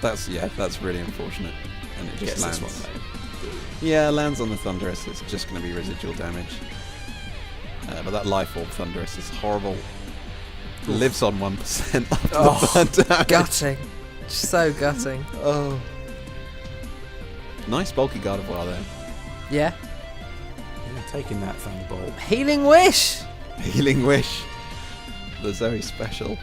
Speaker 1: That's really unfortunate. And it just
Speaker 3: Gets
Speaker 1: lands.
Speaker 3: this one,
Speaker 1: Yeah, lands on the Thundurus. It's just going to be residual damage. But that Life Orb Thundurus is horrible. Lives on 1% after the burn damage.
Speaker 2: Gutting. So gutting.
Speaker 1: Oh. Nice bulky Gardevoir there.
Speaker 2: Yeah.
Speaker 3: Yeah, taking that Thunderbolt.
Speaker 2: Healing Wish.
Speaker 1: Healing Wish. The Zoe special.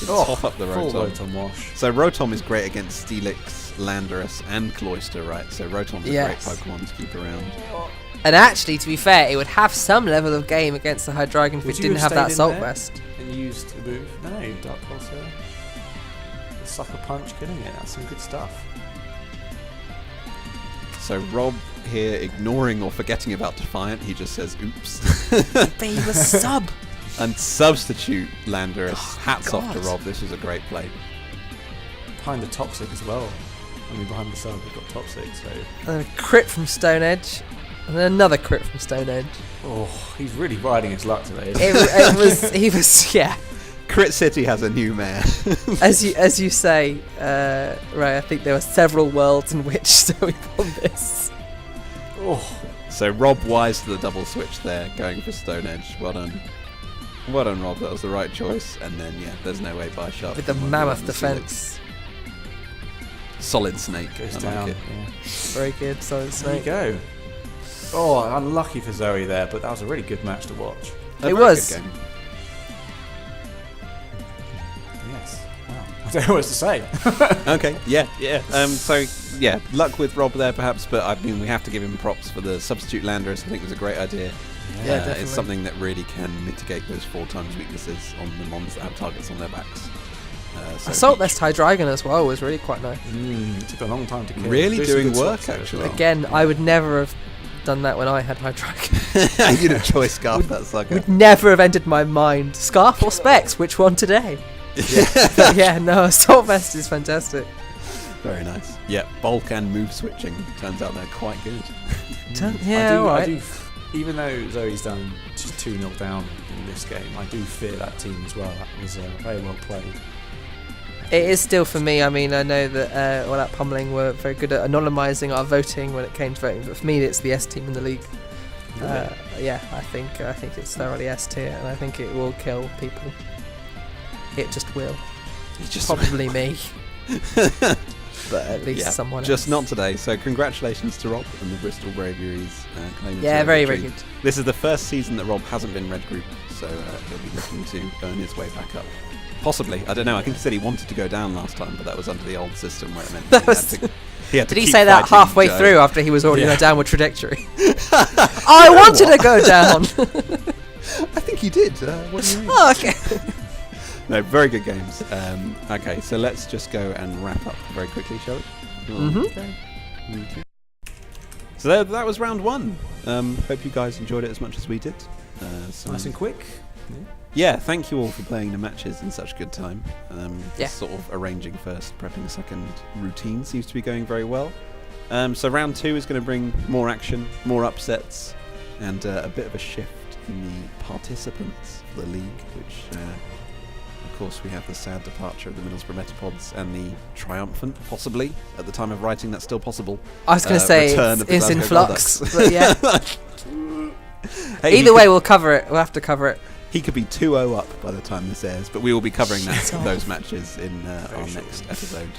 Speaker 1: To top up the
Speaker 3: Full
Speaker 1: Rotom.
Speaker 3: Rotom wash.
Speaker 1: So Rotom is great against Steelix, Landorus, and Cloyster, right? So Rotom's a great Pokemon to keep around.
Speaker 2: And actually, to be fair, it would have some level of game against the Hydreigon if
Speaker 3: Would
Speaker 2: it
Speaker 3: you
Speaker 2: didn't
Speaker 3: have
Speaker 2: have that
Speaker 3: stayed in
Speaker 2: Assault
Speaker 3: there?
Speaker 2: Vest.
Speaker 3: And used a move. No, Dark Pulse there. Sucker Punch killing it. That's some good stuff.
Speaker 1: So Rob here ignoring or forgetting about Defiant, he just says oops.
Speaker 2: But he was sub.
Speaker 1: And substitute Landorus. Hats off to
Speaker 2: God.
Speaker 1: Rob, this was a great play.
Speaker 3: Behind the Toxic as well. I mean, behind the sub, we've got Toxic, so...
Speaker 2: And a crit from Stone Edge. And then another crit from Stone Edge.
Speaker 3: Oh, he's really riding his luck today, isn't
Speaker 2: He was, yeah.
Speaker 1: Crit City has a new mayor.
Speaker 2: As you say, right, I think there were several worlds in which Zoe won this.
Speaker 3: Oh,
Speaker 1: So Rob wise to the double switch there, going for Stone Edge. Well done. Well done, Rob, that was the right choice. And then, yeah, there's no way by Sharp.
Speaker 2: With the
Speaker 1: can
Speaker 2: mammoth
Speaker 1: win the Steelix.
Speaker 2: defense.
Speaker 1: Solid snake.
Speaker 3: goes
Speaker 1: I
Speaker 3: down.
Speaker 1: like it.
Speaker 3: Yeah.
Speaker 2: Very good, solid
Speaker 3: There you
Speaker 2: snake.
Speaker 3: go. Oh, unlucky for Zoe there, but that was a really good match to watch.
Speaker 1: A
Speaker 2: It
Speaker 1: very
Speaker 2: was.
Speaker 1: good game.
Speaker 3: Yes. Wow. I don't know what else to say.
Speaker 1: Okay, yeah. So, yeah, luck with Rob there perhaps, but I mean, we have to give him props for the substitute Landorus. I think it was a great idea.
Speaker 2: Yeah, definitely.
Speaker 1: It's something that really can mitigate those 4 times weaknesses on the mons that have targets on their backs. So
Speaker 2: Assault Vest Hydreigon as well was really quite nice.
Speaker 3: It took a long time to kill.
Speaker 1: Really
Speaker 3: Do some
Speaker 1: doing
Speaker 3: good
Speaker 1: work,
Speaker 3: swaps there as
Speaker 1: actually.
Speaker 3: well.
Speaker 2: Again, I would never have done that when I had Hydreigon.
Speaker 1: You'd have choice scarf that sucker.
Speaker 2: Would never have entered my mind. Scarf or Specs? Which one today? But yeah, no, Assault Vest is fantastic.
Speaker 1: Very nice. Yeah, bulk and move switching. Turns out they're quite good.
Speaker 2: Yeah,
Speaker 3: I
Speaker 2: alright.
Speaker 3: do, even though Zoe's done just 2-0 down in this game, I do fear that team as well. That was very well played.
Speaker 2: It is still for me. I mean, I know that All Out Pummeling were very good at anonymising our voting when it came to voting, but for me, it's the S team in the league. Yeah, I think it's thoroughly S tier, and I think it will kill people. It just will.
Speaker 1: It's just
Speaker 2: Probably me, but at least someone else.
Speaker 1: Just not today. So congratulations to Rob and the Bristol Braveries. Claiming
Speaker 2: Yeah,
Speaker 1: to a
Speaker 2: very,
Speaker 1: victory.
Speaker 2: very good.
Speaker 1: This is the first season that Rob hasn't been red group, so he'll be looking to earn his way back up. Possibly, I don't know. I think he said he wanted to go down last time, but that was under the old system where it meant
Speaker 2: That
Speaker 1: he
Speaker 2: was-
Speaker 1: had to, he had to
Speaker 2: Did he
Speaker 1: keep
Speaker 2: say that
Speaker 1: fighting
Speaker 2: halfway
Speaker 1: Joe.
Speaker 2: through after he was already on
Speaker 3: Yeah.
Speaker 2: a downward trajectory? I wanted to go down.
Speaker 1: I think he did. What do you mean?
Speaker 2: Oh, okay.
Speaker 1: No, very good games. Okay, so let's just go and wrap up very quickly, shall we?
Speaker 2: Mhm.
Speaker 1: Okay. So that was round 1. Hope you guys enjoyed it as much as we did.
Speaker 3: Nice and quick.
Speaker 1: Yeah, thank you all for playing the matches in such good time.
Speaker 2: Yeah.
Speaker 1: Sort of arranging first, prepping second routine seems to be going very well. So round 2 is going to bring more action, more upsets, and a bit of a shift in the participants for the league, which, of course, we have the sad departure of the Middlesbrough Metapods and the triumphant, possibly, at the time of writing, that's still possible.
Speaker 2: I was going to say
Speaker 1: return of the
Speaker 2: it's in
Speaker 1: Glasgow
Speaker 2: flux,
Speaker 1: Golducks.
Speaker 2: but yeah.
Speaker 1: Hey,
Speaker 2: Either way, we'll cover it. We'll have to cover it.
Speaker 1: he could be 2-0 up by the time this airs, but we will be covering
Speaker 2: Shut
Speaker 1: those matches in our
Speaker 3: short.
Speaker 1: next episode.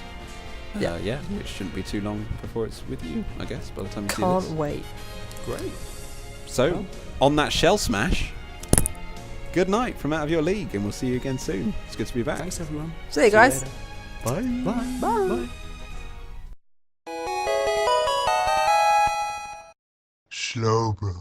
Speaker 2: Yeah.
Speaker 1: Which shouldn't be too long before it's with you, I guess, by the time you
Speaker 2: Can't
Speaker 1: see this.
Speaker 2: wait.
Speaker 3: Great.
Speaker 1: So, on that shell smash, good night from Out of Your League, and we'll see you again soon. It's good to be back.
Speaker 3: Thanks, everyone.
Speaker 2: See you guys.
Speaker 1: Bye.
Speaker 3: Bye.
Speaker 2: Bye.
Speaker 4: Slow, bro.